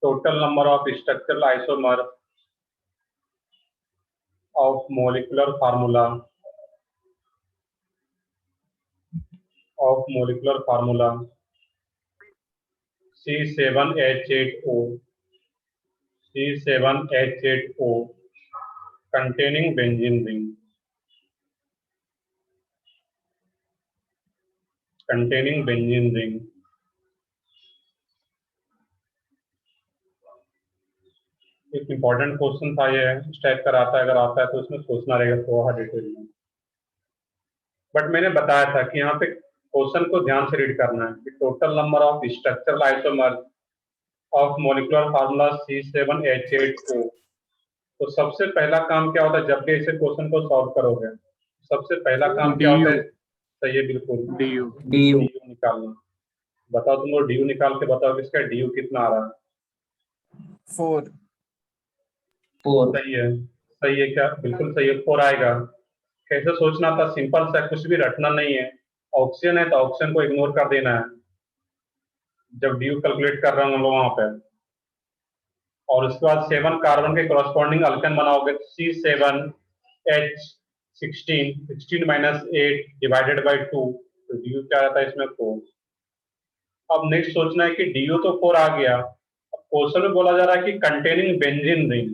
total number of structural isomers of molecular formula C7H8O containing benzene ring. एक important question था ये, इस type का आता है, अगर आता है तो इसमें सोचना रहेगा थोड़ा डिटेल में। बट मैंने बताया था कि यहाँ पे क्वेश्चन को ध्यान से रीड करना है कि total number of structural isomer of molecular formula C7H8O। तो सबसे पहला काम क्या होता है जब भी ऐसे क्वेश्चन को सॉल्व करोगे, सबसे पहला काम क्या होता है? सही है, बिल्कुल DU निकालना। बताओ तुम लोग DU निकाल के बताओ किसका DU कितना आ रहा है? 4। सही है क्या? बिल्कुल सही है, 4 आएगा। कैसे सोचना था? सिंपल सा, कुछ भी रटना नहीं है। ऑक्सीजन है तो ऑक्सीजन को इग्नोर कर देना है जब DU कैलकुलेट कर रहा हूँ वहां पे। और उसके बाद 7 कार्बन के कॉरस्पॉन्डिंग अल्केन बनाओगे, C7H16, 16 माइनस 8 डिवाइडेड बाई 2, तो DU क्या आता है इसमें? 4। अब नेक्स्ट सोचना है कि DU तो 4 आ गया, अब क्वेश्चन में बोला जा रहा है कि कंटेनिंग बेंजीन रिंग।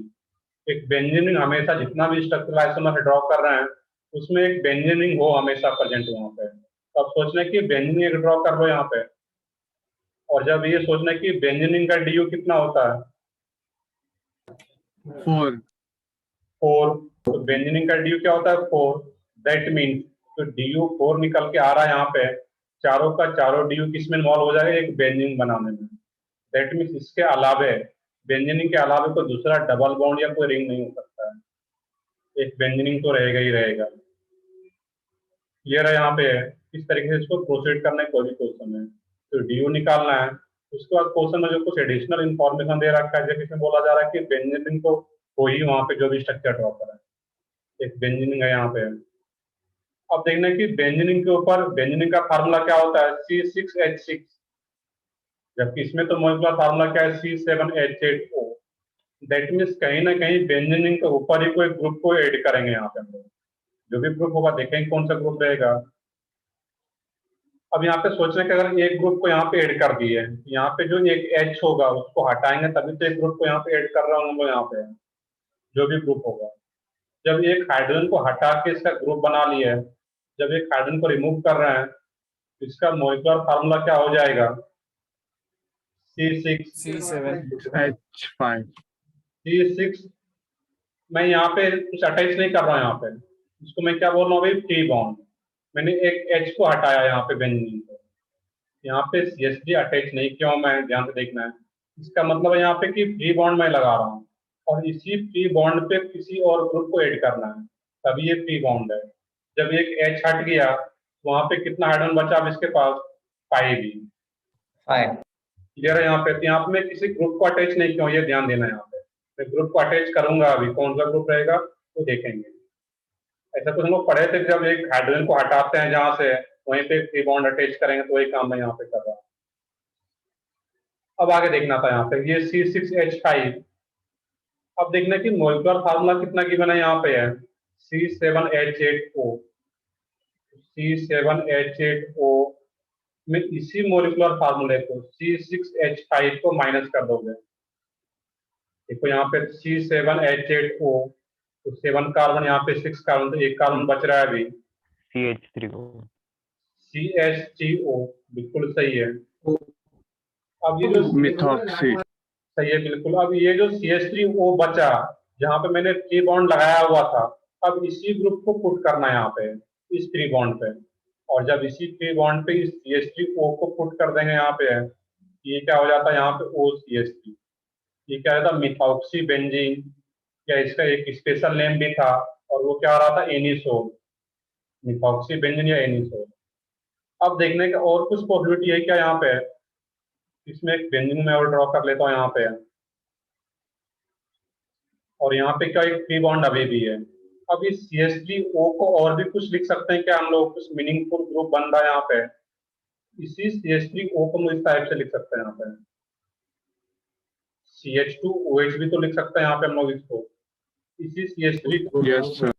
एक बेंजीन रिंग हमेशा, जितना भी स्ट्रक्चरल आइसोमर ड्रॉ कर रहे हैं उसमें एक बेंजीन रिंग हो हमेशा प्रेजेंट वहां पे। तो अब सोचना है कि बेंजीन रिंग ड्रॉ कर लो यहाँ पे, और जब ये सोचना है कि बेंजीन रिंग का DU कितना होता है? 4। तो बेंजीन रिंग का DU क्या होता है? 4। दैट मीन्स तो DU 4 निकल के आ रहा है यहाँ पे, चारों का चारों DU किस में इन्वॉल्व हो जाएगा? एक बेंजीन बनाने में। दैट मीन्स इसके अलावे, बेंजीन के अलावे कोई दूसरा डबल बॉन्ड या कोई रिंग नहीं हो सकता है, एक बेंजीन तो रहेगा ही रहेगा। क्लियर है यहाँ पे? इस तरीके से इसको प्रोसीड करना है कोई भी क्वेश्चन है। तो DU निकालना है। उसके बाद क्वेश्चन में जो कुछ एडिशनल इंफॉर्मेशन दे रखा है, जैसे इसमें बोला जा रहा है कि बेंजीन को वही वहां पे जो भी स्ट्रक्चर ड्रॉ करा है, एक बेंजीन है यहाँ पे। अब देखना है कि बेंजीन के ऊपर बेंजीन का फार्मूला क्या होता है? C6H6, जबकि इसमें तो मॉलिक्यूलर फार्मूला क्या है? C7H8O। दैट मीन्स कहीं ना कहीं बेंजीन के ऊपर ही कोई ग्रुप को ऐड करेंगे यहाँ पे हम लोग। जो भी ग्रुप होगा देखेंगे कौन सा ग्रुप रहेगा। अब यहाँ पे सोचना कि अगर एक ग्रुप को यहाँ पे ऐड कर दिए, यहाँ पे जो एक H होगा उसको हटाएंगे तभी तो एक ग्रुप को यहाँ पे ऐड कर रहा हूँ हम लोग यहाँ पे, जो भी ग्रुप होगा। जब एक हाइड्रोजन को हटा के इसका ग्रुप बना लिया है, जब एक हाइड्रोजन को रिमूव कर रहे हैं, इसका मॉलिक्यूलर फार्मूला क्या हो जाएगा? C7H5। C6 मैं यहाँ पे कुछ अटैच नहीं कर रहा हूँ, यहाँ पे इसको मैं क्या बोल रहा हूँ भाई? Free bond. मैंने एक H को हटाया यहाँ पे बेंजीन को, यहाँ पे CH3 अटैच नहीं किया हूँ मैं, ध्यान से देखना है। इसका मतलब है यहाँ पे कि फ्री बॉन्ड मैं लगा रहा हूँ, और इसी फ्री बॉन्ड पे किसी और ग्रुप को ऐड करना है, तभी ये फ्री बॉन्ड है। जब एक H हट गया वहां पे कितना हाइड्रोजन बचा अब इसके पास? 5 ही। क्लियर है यहाँ पे? यहाँ पे मैं किसी ग्रुप को अटैच नहीं किया हूँ, ये ध्यान देना है। यहाँ पे मैं ग्रुप को अटैच करूंगा, अभी कौन सा ग्रुप रहेगा वो देखेंगे। ऐसा कुछ हम लोग पढ़े थे, जब एक हाइड्रोजन को हटाते हैं जहां से, वहीं पे फ्री बॉन्ड अटैच करेंगे, तो वही काम मैं यहाँ पे कर रहा हूँ। अब आगे देखना था यहाँ पे ये C6H5। अब देखना कि मॉलिक्यूलर फार्मूला कितना गिवन है यहाँ पे है? C7H8O। C7H8O में इसी मॉलिक्यूलर फार्मूले को C6H5 को माइनस कर दोगे। देखो यहाँ पे C7H8O, तो 7 कार्बन, यहाँ पे 6 कार्बन, तो एक कार्बन बच रहा है अभी, CH3O। बिल्कुल सही है। अब ये जो मिथॉक्सी। सही है, बिल्कुल। अब ये जो CH3O बचा, जहाँ पे मैंने 3 बॉन्ड लगाया हुआ था, अब इसी ग्रुप को पुट करना है यहाँ पे, इस 3 बॉन्ड पे। और जब इसी 3 बॉन्ड पे इस CH3O को पुट कर देंगे यहाँ पे, ये क्या हो जाता है यहाँ पे? OCH3। ये क्या रहता? मिथॉक्सी बेंजीन, या इसका एक स्पेशल नेम भी था, और वो क्या आ रहा था? एनिसोल। मिथॉक्सी बेंजीन या एनिसोल। अब देखने का और कुछ पॉसिबिलिटी है क्या यहाँ पे? इसमें एक बेंजीन में और ड्रॉ कर लेता हूँ यहाँ पे, और यहाँ पे क्या एक फ्री बॉन्ड अभी भी है। अब इस CH3O को और भी कुछ लिख सकते हैं क्या हम लोग? कुछ मीनिंगफुल ग्रुप बन रहा है यहाँ पे, इसी CH3O को हम इस टाइप से लिख सकते हैं यहाँ पे, CH2OH भी तो लिख सकते हैं यहाँ पे हम लोग इसको, इसी Yes, sir.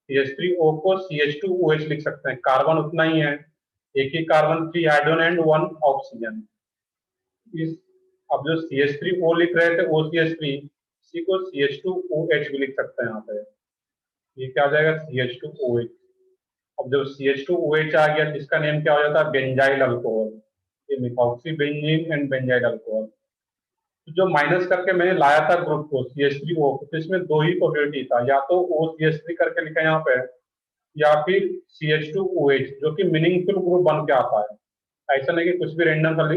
CH3O को CH2OH लिख सकते हैं, कार्बन उतना ही है, एक ही कार्बन, 3 हाइड्रोजन एंड 1 ऑक्सीजन। इस अब जो CH3O लिख रहे थे OCH3, इसी को CH2OH भी लिख सकते हैं यहाँ पे, ये क्या आ जाएगा CH2OH। अब जब CH2OH आ गया तो इसका नेम क्या हो जाता है बेंजाइल अल्कोहल, ये methoxy benzene and benzyl alcohol. तो जो माइनस करके मैंने लाया था ग्रुप को CH3O को, तो इसमें दो ही प्रोबेबिलिटी था, या तो OCH3 करके लिखा यहाँ पे, या फिर CH2OH जो कि मीनिंगफुल ग्रुप बन के आता है। ऐसा नहीं कि कुछ भी रैंडम सा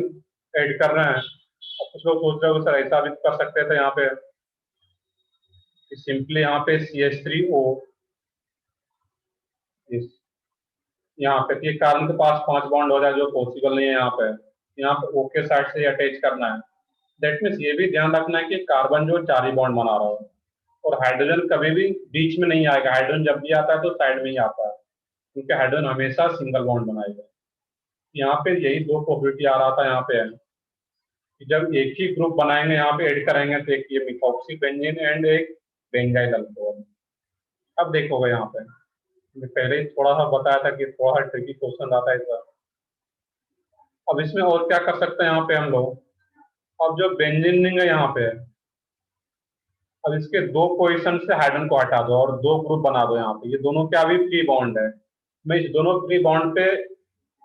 ऐड कर रहे हैं। अब कुछ लोग सोच रहे हो सर ऐसा भी कर सकते थे यहाँ पे, सिंपली यहाँ पे CH3O यहाँ पे, ये कार्बन के पास 5 बॉन्ड हो जाए जो पॉसिबल नहीं है यहाँ पे O के साइड से अटैच करना है। दैट मीन्स ये भी ध्यान रखना है कि कार्बन जो 4 ही बॉन्ड बना रहा है, और हाइड्रोजन कभी भी बीच में नहीं आएगा, हाइड्रोजन जब भी आता है तो साइड में ही आता है, क्योंकि हाइड्रोजन हमेशा सिंगल बॉन्ड बनाएगा। यहाँ पे यही दो प्रोबेबिलिटी आ रहा था यहाँ पे, कि जब एक ही ग्रुप बनाएंगे यहाँ पे ऐड करेंगे तो एक ये मिथॉक्सी बेंजीन एंड एक बेंजाइल अल्कोहल। अब देखोगे यहाँ पे, मैं पहले ही थोड़ा सा बताया था कि थोड़ा सा ट्रिकी क्वेश्चन आता है इसका। अब इसमें और क्या कर सकते हैं यहाँ पे हम लोग, अब जो बेंजीन है यहाँ पे, अब इसके दो पोजीशन से हाइड्रोजन को हटा दो और दो ग्रुप बना दो यहाँ पे, ये दोनों क्या भी फ्री बॉन्ड है, मैं इस दोनों फ्री बॉन्ड पे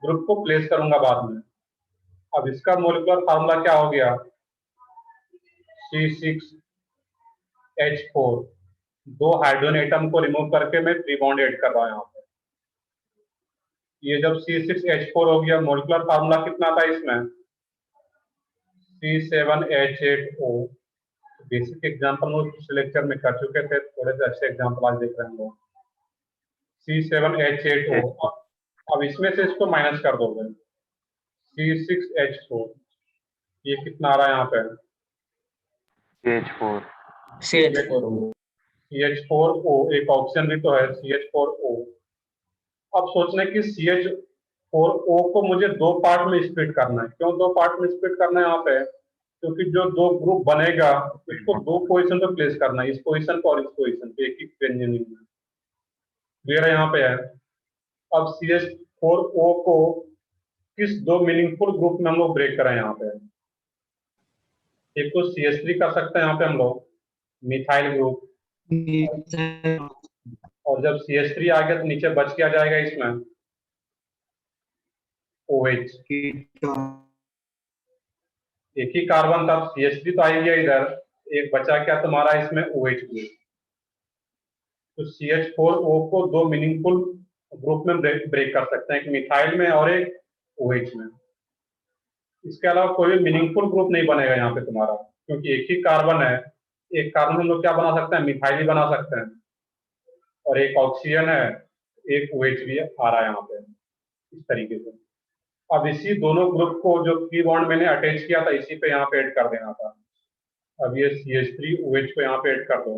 ग्रुप को प्लेस करूंगा बाद में। अब इसका मोलिकुलर फार्मूला क्या हो गया C6H4, दो हाइड्रोजन एटम को रिमूव करके मैं फ्री बॉन्ड ऐड कर रहा हूँ यहाँ पे। ये जब C6H4 हो गया, मोलिकुलर फार्मूला कितना था इसमें C7H8O। बेसिक एग्जांपल हम पिछले लेक्चर में कर चुके थे, थोड़े से अच्छे एग्जांपल आज देख रहे हैं हम लोग। C7H8O, अब इसमें से इसको माइनस कर दोगे, C6H4, ये कितना आ रहा है यहाँ पे CH4. CH4O, एक ऑप्शन भी तो है CH4O। अब सोचने की CH4O को मुझे दो पार्ट में स्प्लिट करना है। क्यों दो पार्ट में स्प्लिट करना है यहाँ पे, क्योंकि जो दो ग्रुप बनेगा उसको दो पोजीशन पे प्लेस करना है, इस पोजीशन पर और इस पोजीशन पे, एक ही बेंजीन में। क्लियर है यहाँ पे है। अब CH4O को किस दो मीनिंगफुल ग्रुप में हम लोग ब्रेक करें यहाँ पे, एक तो CH3 कर सकते हैं यहाँ पे हम लोग मिथाइल ग्रुप, और जब CH3 आ गया तो नीचे बच क्या जाएगा इसमें OH, एक ही कार्बन था CH3 तो आ ही गया इधर, एक बचा क्या तुम्हारा इसमें OH ग्रुप। तो CH4O को दो मीनिंगफुल ग्रुप में ब्रेक कर सकते हैं, एक मिथाइल में और एक OH में। इसके अलावा कोई भी मीनिंगफुल ग्रुप नहीं बनेगा यहाँ पे तुम्हारा, क्योंकि एक ही कार्बन है, एक कार्बन हम लोग क्या बना सकते हैं मिथाइल ही बना सकते हैं, और एक ऑक्सीजन है, एक OH भी आ रहा है यहाँ पे इस तरीके से। अब इसी दोनों ग्रुप को जो फ्री बॉन्ड मैंने अटैच किया था इसी पे यहाँ पे ऐड कर देना था। अब ये CH3OH को यहाँ पे ऐड कर दो,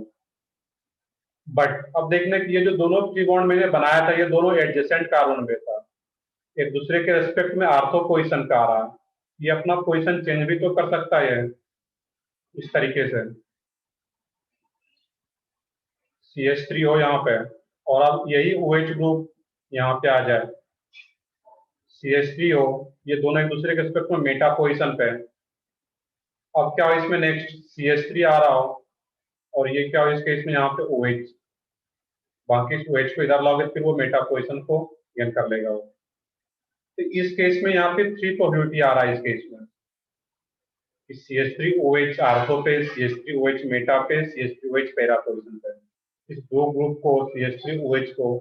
बट अब देखने की ये जो दोनों फ्री बॉन्ड मैंने बनाया था ये दोनों एडजेसेंट कार्बन में था, एक दूसरे के रेस्पेक्ट में आर्थो पोजीशन का आ रहा है, ये अपना पोजीशन चेंज भी तो कर सकता है इस तरीके से। CH3 हो यहाँ पे, और अब यही OH ग्रुप यहाँ पे आ जाए, CH3 हो, ये दोनों एक दूसरे के रेस्पेक्ट में मेटा पोजीशन पे। अब क्या हो इसमें नेक्स्ट CH3 आ रहा हो, और ये क्या हो इस केस में यहाँ पे OH, बाकी इस OH को इधर लाओगे फिर वो मेटा पोजीशन को गेन कर लेगा वो। तो इस केस में यहाँ पे 3 प्रोबेबिलिटी आ रहा है इस केस में, CH3OH आर्थो पे, CH3OH मेटा पे, CH3OH पैरा पोजीशन पे। इस दो ग्रुप को CH3OH को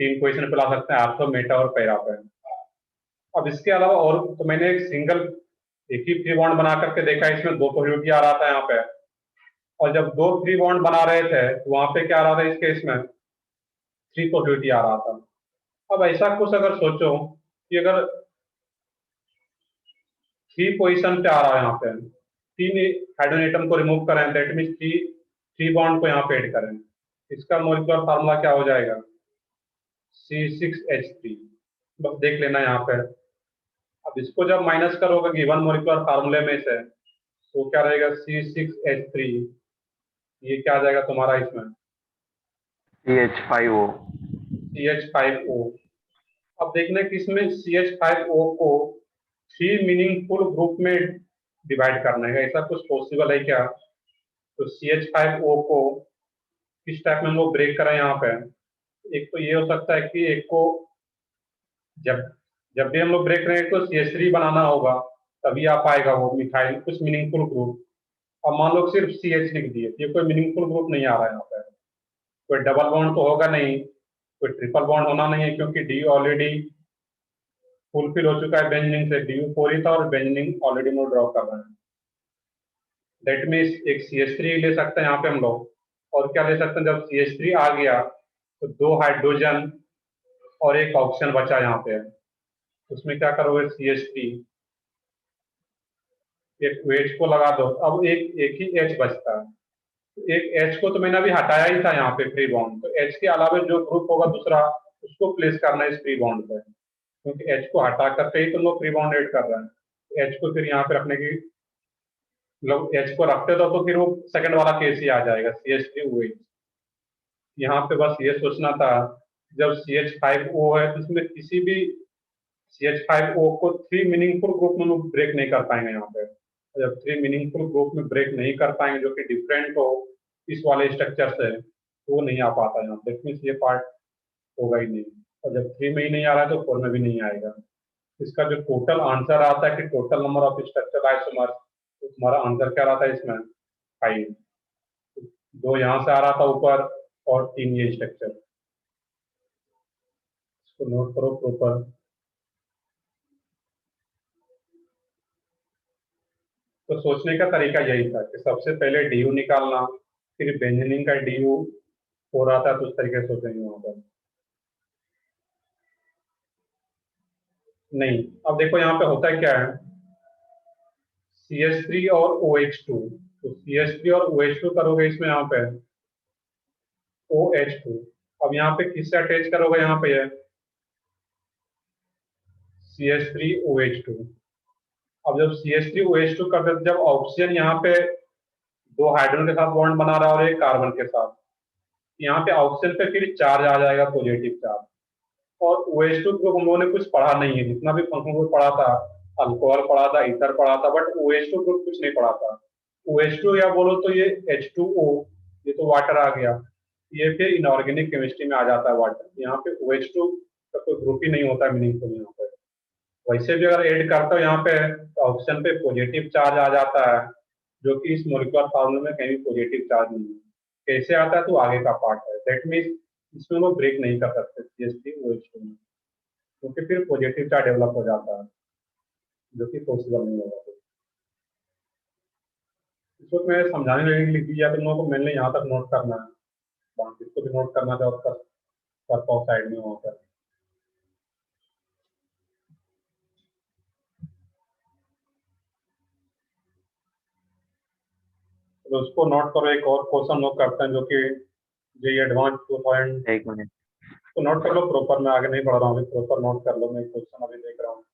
3 पोजीशन पे ला सकते हैं, आर्थो, मेटा और पैरा पे। अब इसके अलावा और तो मैंने एक ही फ्री बॉन्ड बना करके देखा, इसमें दो प्रोबेबिलिटी आ रहा था यहाँ पे, और जब दो फ्री बॉन्ड बना रहे थे तो वहां पे क्या आ रहा था इस केस में 3 प्रोबेबिलिटी आ रहा था। अब ऐसा कुछ अगर सोचो कि अगर 3 पोजीशन पे आ रहा है यहाँ पे, 3 हाइड्रोजन एटम को रिमूव करें, दैट मीन्स 3 बॉन्ड को यहाँ पे ऐड करें, इसका मोलिकुलर फार्मूला क्या हो जाएगा C6H3, बस देख लेना यहाँ पे। अब इसको जब माइनस करोगे गिवन मोलिकुलर फार्मूले में से तो क्या रहेगा C6H3, ये क्या आ जाएगा तुम्हारा इसमें CH5O। CH5O। अब देखना कि इसमें CH5O को 3 मीनिंगफुल ग्रुप में डिवाइड करना है, ऐसा कुछ पॉसिबल है क्या? तो CH5O को किस टाइप में हम लोग ब्रेक करें यहाँ पे? एक तो ये हो सकता है कि एक को जब जब भी हम लोग ब्रेक करेंगे तो CH3 बनाना होगा, तभी आ पाएगा वो मिथाइल कुछ मीनिंगफुल ग्रुप। अब मान लो सिर्फ CH लिख दिए, ये कोई मीनिंगफुल ग्रुप नहीं आ रहा है यहाँ पे। कोई डबल बॉन्ड तो होगा नहीं, कोई ट्रिपल बॉन्ड होना नहीं है, क्योंकि डी ऑलरेडी फुलफिल हो चुका है बेंजीन से। DU4 ही था और बेंजीन ऑलरेडी हम लोग ड्रॉ कर रहे हैं। दैट मीन्स एक CH3 ले सकते हैं यहाँ पे हम लोग। और क्या ले सकते हैं, जब CH3 आ गया तो 2 हाइड्रोजन और एक ऑक्सीजन बचा यहाँ पे। उसमें क्या करोगे, CH3 एक H को लगा दो, अब एक एक ही H बचता है। तो एक H को तो मैंने अभी हटाया ही था यहाँ पे फ्री बॉन्ड, तो H के अलावा जो ग्रुप होगा दूसरा उसको प्लेस करना है इस फ्री बॉन्ड पे, क्योंकि H को हटा करके ही तुम लोग फ्री बॉन्ड ऐड कर रहे हैं। तो H को फिर यहाँ पे रखने की, मतलब H को रखते तो फिर वो सेकंड वाला केस ही आ जाएगा CH3OH। यहाँ पे बस ये सोचना था, जब CH5O है तो इसमें किसी भी CH5O को 3 मीनिंगफुल ग्रुप में ब्रेक नहीं कर पाएंगे यहाँ पे। जब 3 मीनिंगफुल ग्रुप में ब्रेक नहीं कर पाएंगे जो कि डिफरेंट हो इस वाले स्ट्रक्चर से, तो वो नहीं आ पाता यहाँ पे। मीन्स ये पार्ट होगा ही नहीं, और जब 3 में ही नहीं आ रहा है तो 4 में भी नहीं आएगा। इसका जो टोटल आंसर आता है कि total number of structure isomer, तो तुम्हारा आंसर क्या रहा था इसमें 5। 2 यहाँ से आ रहा था ऊपर और 3 ये स्ट्रक्चर। इसको नोट करो प्रॉपर। तो सोचने का तरीका यही था कि सबसे पहले DU निकालना, फिर बेंजीन का DU हो रहा था तो उस तरीके से सोचेंगे वहां पर। नहीं, अब देखो यहाँ पे होता है क्या है, CH3 और OH2, तो CH3 और OH2 करोगे इसमें यहाँ पे OH2। अब यहाँ पे किससे अटैच करोगे, यहाँ पे है CH3OH2। अब जब CH3OH2 कर देते, जब ऑक्सीजन यहाँ पे 2 हाइड्रोजन के साथ बॉन्ड बना रहा है और एक कार्बन के साथ, यहाँ पे ऑक्सीजन पे फिर चार्ज आ जाएगा, पॉजिटिव चार्ज। और OH2 ग्रुप हम लोगों ने कुछ पढ़ा नहीं है, जितना भी फंक्शनल ग्रुप पढ़ा था, अल्कोहल पढ़ा था, ईथर पढ़ा था, बट OH2 ग्रुप कुछ नहीं पढ़ा था। OH2 या बोलो तो ये H2O, ये तो वाटर आ गया, ये फिर इनऑर्गेनिक केमिस्ट्री में आ जाता है वाटर। यहाँ पे OH2 का कोई ग्रुप ही नहीं होता मीनिंगफुल यहाँ पे। वैसे भी अगर ऐड करता हो यहाँ पे तो ऑप्शन पे पॉजिटिव चार्ज आ जाता है, जो कि इस मोलिकुलर फॉर्मूले में कहीं पॉजिटिव चार्ज नहीं है। कैसे आता है तो आगे का पार्ट है। दैट मीन्स इसमें वो ब्रेक नहीं कर सकते CH3OH2 में, क्योंकि फिर पॉजिटिव चार्ज डेवलप हो जाता है, जो कि पॉसिबल नहीं होगा। इस वक्त मैं समझाने के लिए लिख दिया, तुम लोगों को मैंने यहाँ तक नोट करना है, बाकी इसको भी नोट करना था और कर पाओ साइड में वहाँ पर। तो उसको नोट करो। एक और क्वेश्चन लोग करते हैं जो कि जे एडवांस 2 पॉइंट, एक मिनट। तो नोट कर लो प्रॉपर। मैं आगे नहीं बढ़ रहा हूँ, अभी प्रॉपर नोट कर लो। मैं क्वेश्चन अभी देख रहा हूँ।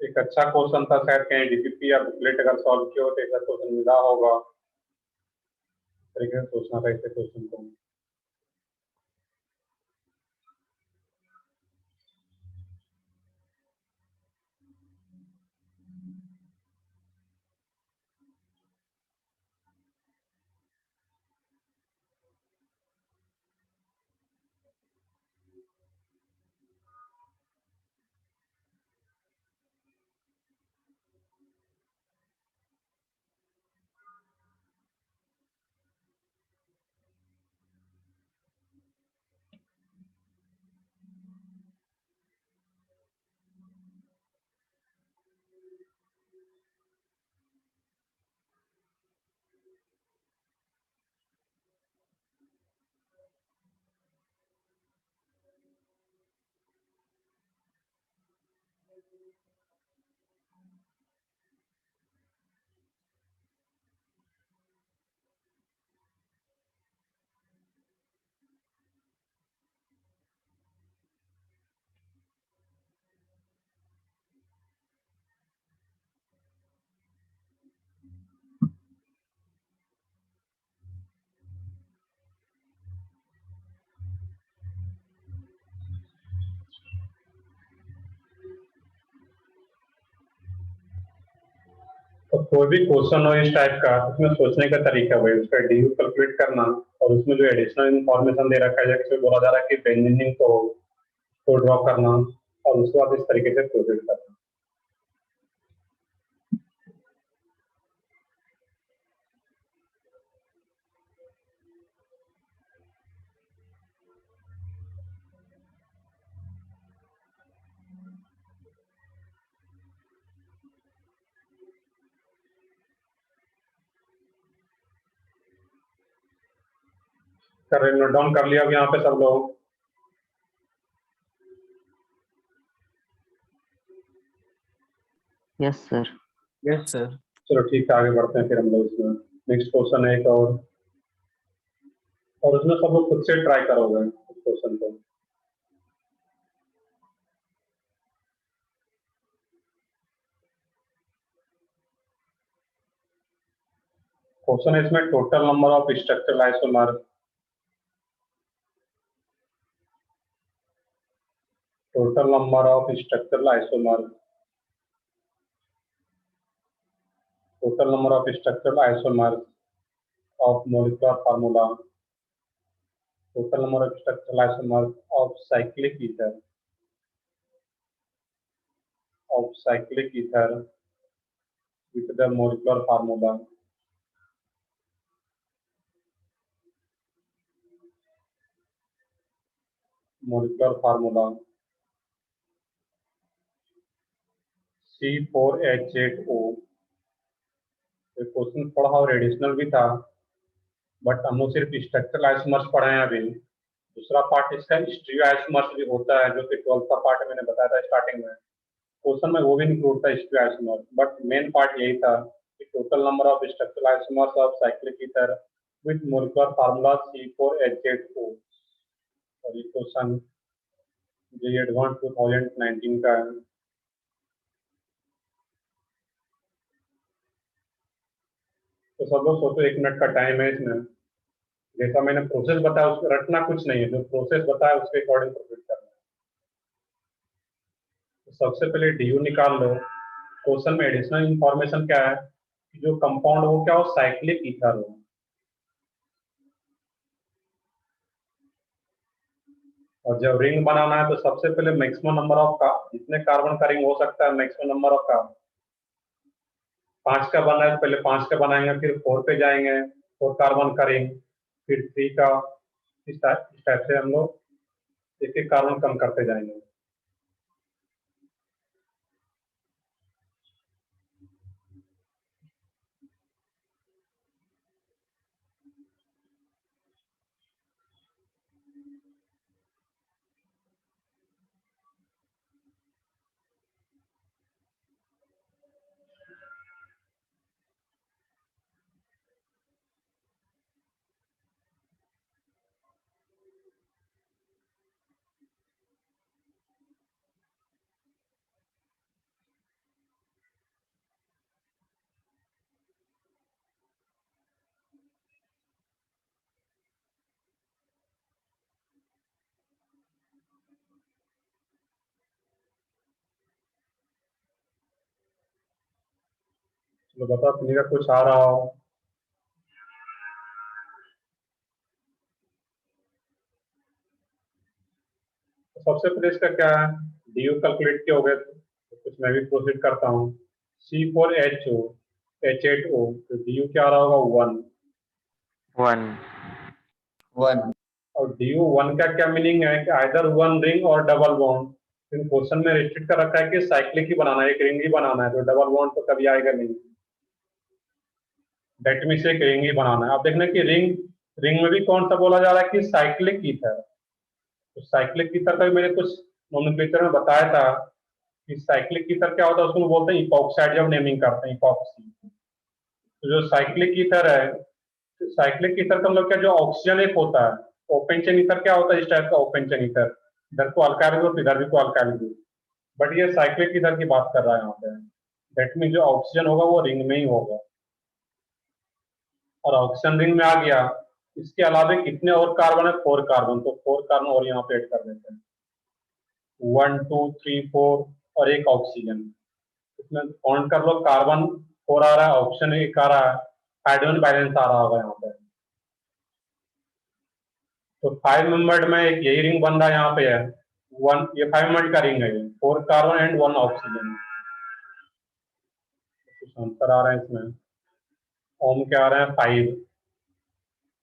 एक अच्छा क्वेश्चन था, शायद कहीं DPP या बुकलेट अगर सॉल्व किया हो तो ऐसा क्वेश्चन मिला होगा। तरीके से सोचना था ऐसे क्वेश्चन को। कोई भी क्वेश्चन हो इस टाइप का, उसमें सोचने का तरीका वही, उसका डी कैलकुलेट करना और उसमें जो एडिशनल इंफॉर्मेशन दे रखा है, जैसे बोला जा रहा है कि बेंजीन को ड्रॉ करना और उसके बाद इस तरीके से प्रोसीड करना। नोट डाउन कर लिया अब यहाँ पे सब लोग? Yes sir. Yes, sir. चलो ठीक है, आगे बढ़ते हैं फिर हम लोग इसमें। नेक्स्ट क्वेश्चन है एक और उसमें सब लोग खुद से ट्राई करोगे उस क्वेश्चन को। क्वेश्चन है इसमें total number of structural isomer, total number of structural isomers, total number of structural isomers of molecular formula, total number of structural isomers of cyclic ether with the molecular formula, C4H8O। ये question थोड़ा और additional भी था, but हम लोग सिर्फ structural isomers पढ़े हैं अभी। दूसरा पार्ट इसका स्टीरियो आइसोमर्स भी होता है, जो कि 12th का पार्ट मैंने बताया था स्टार्टिंग में। क्वेश्चन में वो भी इंक्लूड था stereo isomer, but main part यही था कि total number of structural isomers of cyclic ether with molecular formula C4H8O। और ये क्वेश्चन JEE एडवांस 2019 का है। तो सब लोग सोचो, 1 मिनट का टाइम है इसमें। जैसा मैंने प्रोसेस बताया उसको रटना कुछ नहीं है, जो प्रोसेस बताया उसके अकॉर्डिंग प्रोसीड करना है। तो सबसे पहले DU निकाल लो। क्वेश्चन में एडिशनल इंफॉर्मेशन क्या है कि जो कंपाउंड वो क्या हो, साइक्लिक ईथर हो। और जब रिंग बनाना है तो सबसे पहले मैक्सिमम नंबर ऑफ जितने कार्बन का रिंग हो सकता है, मैक्सिमम नंबर ऑफ का 5 का बना है तो पहले 5 का बनाएंगे, फिर 4 पे जाएंगे, 4 कार्बन का रिंग, फिर 3 का। इस टाइप से हम लोग एक एक कार्बन कम करते जाएंगे। तो बताओ किसी का कुछ आ रहा हो। तो सबसे पहले इसका क्या है, DU कैलकुलेट किया हो गया, तो कुछ मैं भी प्रोसीड करता हूँ। C4HO H8O, तो DU क्या आ रहा होगा, 1। 1. और DU 1 का क्या मीनिंग है कि आइदर 1 रिंग और डबल बॉन्ड। क्वेश्चन में रिस्ट्रिक्ट कर रखा है कि साइक्लिक ही बनाना है, एक रिंग ही बनाना है, तो डबल बॉन्ड तो कभी आएगा नहीं। दैट मींस एक रिंग ही बनाना है। अब देखना कि रिंग में भी कौन सा बोला जा रहा है कि साइक्लिक ईथर। तो साइक्लिक ईथर का भी मैंने कुछ नोमेनक्लेचर में बताया था कि साइक्लिक ईथर क्या होता है, उसको बोलते हैं इपॉक्साइड, जब नेमिंग करते हैं इपॉक्सी। तो जो साइक्लिक ईथर है, साइक्लिक ईथर का मतलब क्या, जो ऑक्सीजन एक होता है। ओपन चेन ईथर क्या होता है, इस टाइप का ओपन चेन ईथर, इधर को अल्काइल ग्रुप इधर भी को अल्काइल ग्रुप, बट ये साइक्लिक ईथर की बात कर रहा है यहाँ पे। दैट मीन जो ऑक्सीजन होगा वो रिंग में ही होगा, और ऑक्सीजन रिंग में आ गया। इसके अलावा कितने और कार्बन है, 4 कार्बन, तो 4 कार्बन और यहाँ पे ऐड कर देते हैं, 1 2 3 4 और एक ऑक्सीजन। इसमें काउंट कर लो कार्बन 4 आ रहा है, ऑप्शन 1 आ रहा है, हाइड्रोजन बैलेंस आ रहा होगा यहाँ पे। तो 5 मेंबर्ड में एक यही रिंग बन रहा है, यहाँ पे है 1, ये 5 मेंबर्ड का रिंग है, ये 4 कार्बन एंड 1 ऑक्सीजन। आंसर आ रहा है इसमें, ओम के आ रहे हैं 5।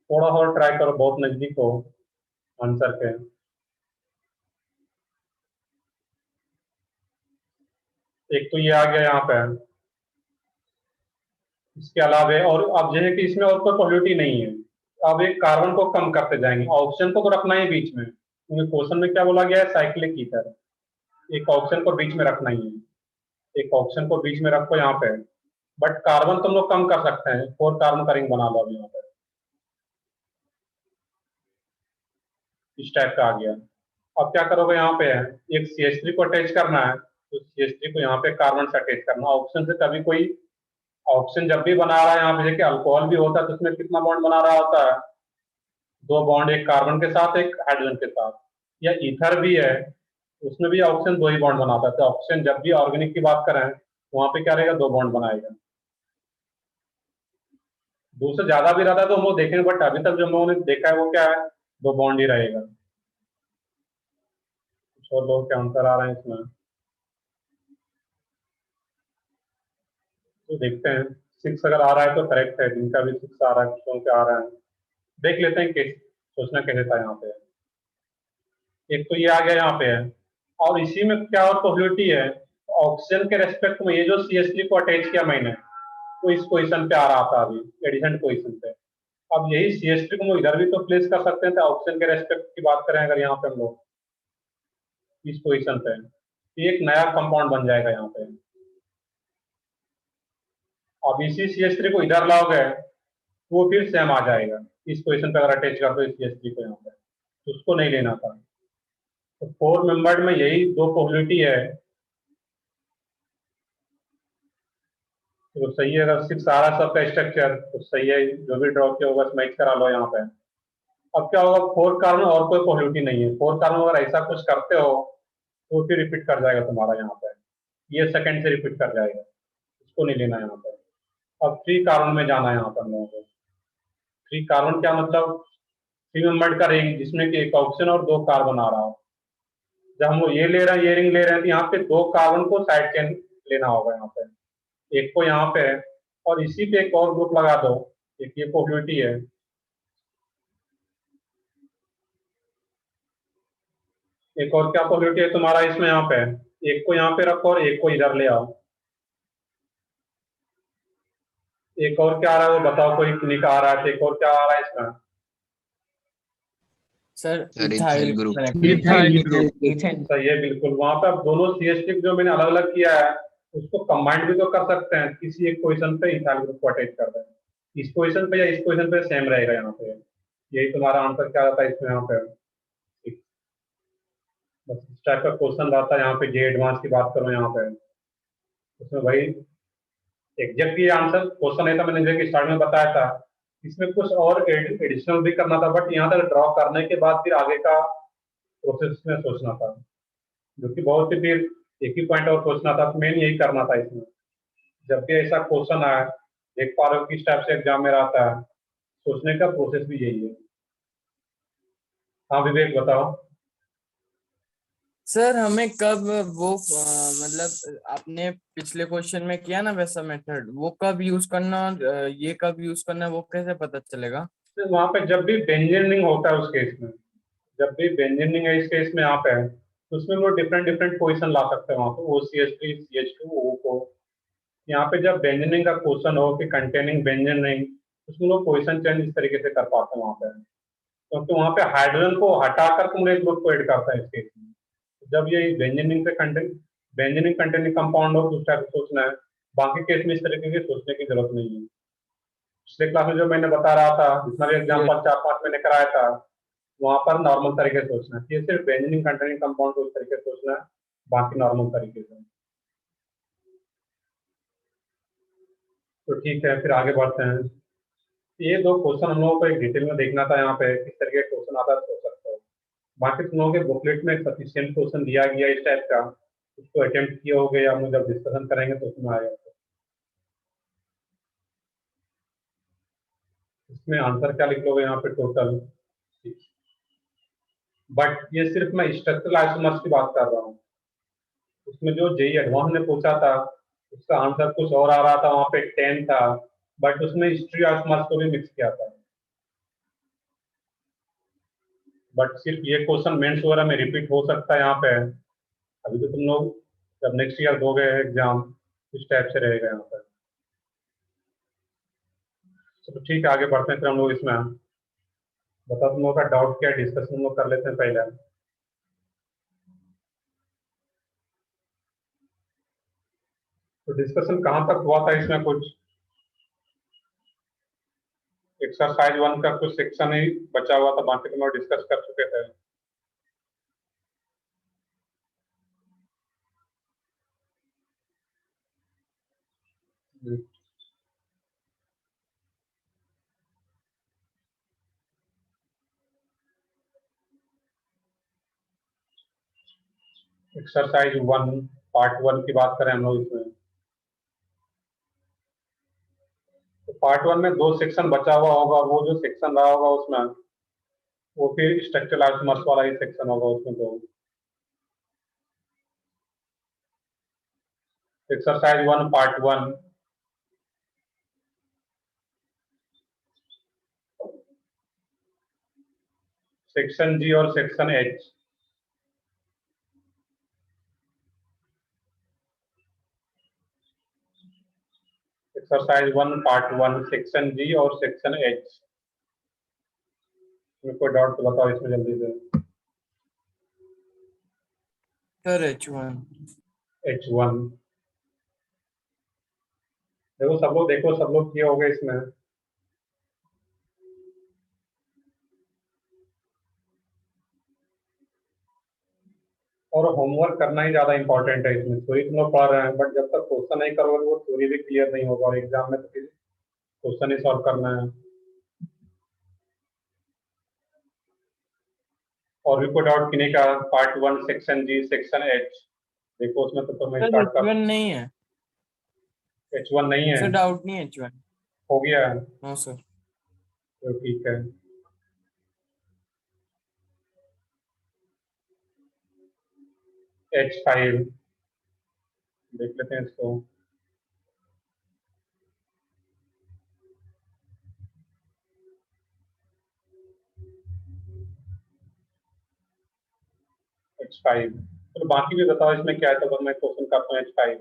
थोड़ा और ट्राई करो, बहुत नजदीक हो आंसर के। एक तो ये आ गया यहाँ पे, इसके अलावा और अब जो है कि इसमें और कोई पॉल्यूटी नहीं है। अब एक कार्बन को कम करते जाएंगे, ऑक्सीजन को तो रखना ही बीच में, क्योंकि क्वेश्चन में क्या बोला गया है, साइक्लिक ईथर। एक ऑक्सीजन को बीच में रखना ही है, एक ऑक्सीजन को बीच में रखो यहाँ पे। बट कार्बन तुम लोग कम कर सकते हैं, 4 कार्बन का रिंग बना लो अभी यहाँ पे, इस टाइप का आ गया। अब क्या करोगे, यहाँ पे है एक CH3 को अटैच करना है, तो CH3 को यहाँ पे कार्बन से अटैच करना। ऑक्सीजन से कभी कोई, ऑक्सीजन जब भी बना रहा है यहाँ पे, देखिए अल्कोहल भी होता है तो उसमें कितना बॉन्ड बना रहा होता है, 2 बॉन्ड, एक कार्बन के साथ एक हाइड्रोजन के साथ। या ईथर भी है, उसमें भी ऑक्सीजन 2 ही बॉन्ड बनाता है। तो ऑक्सीजन जब भी ऑर्गेनिक की बात करें, वहां पे क्या रहेगा, 2 बॉन्ड बनाएगा। 2 से ज्यादा भी रहता है तो हम लोग देखेंगे, बट अभी तक जो हम लोगों ने देखा है वो क्या है, 2 बॉन्ड ही रहेगा। कुछ और लोग क्या आंसर आ रहे हैं इसमें, तो देखते हैं। 6 अगर आ रहा है तो करेक्ट है, जिनका भी 6 आ रहा है, कुछ क्या आ रहा है देख लेते हैं। कैसे सोचना कैसे था यहाँ पे। एक तो ये आ गया यहाँ पे है, और इसी में क्या और पॉसिबिलिटी है, ऑक्सीजन के रेस्पेक्ट में ये जो CH3 को अटैच किया मैंने, तो इस पोजीशन पे आ रहा था अभी, एडिशन पोजीशन पे। अब यही CH3 को हम इधर भी तो प्लेस कर सकते हैं, तो ऑक्सीजन के रेस्पेक्ट की बात करें अगर यहाँ पे हम लोग इस पोजीशन पे, तो एक नया कंपाउंड बन जाएगा यहाँ पे। अब इसी CH3 को इधर लाओगे तो वो फिर सेम आ जाएगा, इस पोजीशन पे अगर अटैच कर दो इस CH3 को यहाँ पे, तो उसको नहीं लेना था। तो 4 मेंबर्ड में यही 2 पॉसिबिलिटी है, तो सही है। अगर 6 आ रहा सबका स्ट्रक्चर तो सही है, जो भी ड्रॉ किया होगा मैच करा लो यहाँ पे। अब क्या होगा, 4 कार्बन और कोई पॉसिबिलिटी नहीं है, 4 कार्बन अगर ऐसा कुछ करते हो तो फिर रिपीट कर जाएगा तुम्हारा यहाँ पे, ये सेकंड से रिपीट कर जाएगा, इसको नहीं लेना यहाँ पे। अब 3 कार्बन में जाना है यहाँ पर हम लोगों को। 3 कार्बन क्या मतलब, 3 मेंबर्ड का रिंग जिसमें कि एक ऑक्सीजन और 2 कार्बन आ रहा हो। जब हम लोग ये ले रहे हैं, ये रिंग ले रहे हैं, तो यहाँ पे 2 कार्बन को साइड चेन लेना होगा यहाँ पे, एक को यहाँ पे, और इसी पे एक और ग्रुप लगा दो, एक ये पॉसिबिलिटी है। एक और क्या पॉसिबिलिटी है तुम्हारा इसमें, यहाँ पे एक को यहाँ पे रखो और एक को इधर ले आओ। एक और क्या आ रहा है वो बताओ, कोई क्लिक आ रहा है, एक और क्या आ रहा है इसमें। Sir sir ethyl ethyl group. Ethane. सही है बिल्कुल। वहां पे अब दोनों CH3 जो मैंने अलग अलग किया है उसको कंबाइंड भी तो कर सकते हैं, किसी एक पोजीशन पे इथाइल ग्रुप को अटैच कर दें, इस पोजीशन पे या इस पोजीशन पे सेम रहेगा यहाँ पे। यही तुम्हारा आंसर क्या रहता है इसमें यहाँ पे। बस इस टाइप का क्वेश्चन रहता है यहाँ पे, जे एडवांस की बात करो यहाँ पे, उसमें वही एग्जैक्ट ये आंसर क्वेश्चन नहीं था, मैंने जैसे स्टार्ट में बताया था। इसमें कुछ और एडिशनल भी करना था, बट यहाँ तक ड्रॉ करने के बाद फिर आगे का प्रोसेस में सोचना था, जो कि बहुत ही फिर एक ही पॉइंट और सोचना था, मेन यही करना था इसमें। जब भी ऐसा क्वेश्चन आए, देख पा रहे हो किस टाइप से एग्जाम में रहता है, सोचने का प्रोसेस भी यही है। हाँ विवेक बताओ। सर हमें कब वो मतलब आपने पिछले क्वेश्चन में किया ना वैसा मेथड, वो कब यूज करना और ये कब यूज करना, वो कैसे पता चलेगा? तो वहां पे जब भी बेंजीनिंग होता है उस केस में, जब भी बेंजीनिंग है इस केस में यहाँ पे है, तो उसमें वो डिफरेंट डिफरेंट पोजिशन ला सकते हैं वहाँ पे, OCH3 CH2 O को। यहाँ पे जब बेंजीनिंग का क्वेश्चन हो कि कंटेनिंग बेंजीनिंग, उसमें लोग पोजिशन चेंज इस तरीके से कर पाते हैं वहाँ पे, क्योंकि वहाँ पे हाइड्रोजन को हटाकर तुम एक ग्रुप को ऐड करता है इस केस में। जब ये बेंजीनिंग से कंटेन, बेंजीनिंग कंटेनिंग कंपाउंड हो तो उस टाइप से सोचना है, बाकी केस में इस तरीके से सोचने की जरूरत नहीं है। पिछले क्लास में जो मैंने बता रहा था, जितना भी एग्जाम्पल 4-5 मैंने कराया था, वहां पर नॉर्मल तरीके से सोचना है, ये सिर्फ बेंजीनिंग कंटेनिंग कंपाउंड को इस तरीके से सोचना है, बाकी नॉर्मल तरीके से। तो ठीक है, फिर आगे बढ़ते हैं। ये 2 क्वेश्चन हम लोगों को एक डिटेल में देखना था, यहाँ पे किस तरीके का क्वेश्चन आता है सोच सकते हो। बाकी तुम लोगों के बुकलेट में सफिशियंट क्वेश्चन दिया गया इस टाइप का, उसको अटेम्प्ट किए हो गए, हम लोग जब डिस्कशन करेंगे तो उसमें आएगा। इसमें आंसर क्या लिख लोगे यहाँ पे टोटल 6। बट ये सिर्फ मैं स्ट्रक्चरल आइसोमर्स की बात कर रहा हूँ। उसमें जो जेई एडवांस ने पूछा था उसका आंसर कुछ और आ रहा था, वहां पे 10 था, बट उसमें हिस्ट्री आइसोमर्स को भी मिक्स किया था। बट सिर्फ ये क्वेश्चन मेंस वगैरह में रिपीट हो सकता है यहाँ पे। अभी तो तुम लोग जब नेक्स्ट ईयर दोगे एग्जाम इस टाइप से रहेगा यहाँ पर। तो ठीक है, आगे बढ़ते हैं फिर हम लोग इसमें। बताओ तुम लोग का डाउट क्या है, डिस्कशन हम लोग कर लेते हैं पहले। तो डिस्कशन कहाँ तक हुआ था इसमें? कुछ एक्सरसाइज 1 का कुछ सेक्शन ही बचा हुआ था, बाकी तुम लोग डिस्कस कर चुके थे। एक्सरसाइज 1 पार्ट 1 की बात करें हम लोग इसमें, तो पार्ट 1 में 2 सेक्शन बचा हुआ होगा। वो जो सेक्शन रहा होगा उसमें वो फिर स्ट्रक्चरल आइसोमर्स वाला ही सेक्शन होगा उसमें। तो एक्सरसाइज 1 पार्ट 1, सेक्शन जी और section H. Exercise 1 part 1 section G और सेक्शन एच में कोई डाउट तो बताओ इसमें जल्दी से। Sir H1। H1 देखो सब लोग, देखो सब लोग किए होंगे इसमें। और होमवर्क करना ही ज्यादा इंपॉर्टेंट है इसमें। थ्योरी तुम लोग पढ़ रहे हैं बट जब तक क्वेश्चन नहीं करोगे वो थ्योरी भी क्लियर नहीं होगा, और एग्जाम में तो फिर क्वेश्चन ही सॉल्व करना है। और भी कोई डाउट किन्हीं का? पार्ट 1 सेक्शन जी सेक्शन एच, देखो उसमें तो तुम्हें सर स्टार्ट कर। H1 नहीं है H1 नहीं है? सर, डाउट नहीं है H1। हो गया है नो सर। तो ठीक है। H5 देख लेते हैं इसको। H5 तो बाकी भी बताओ इसमें क्या है, तो मैं क्वेश्चन करता हूँ।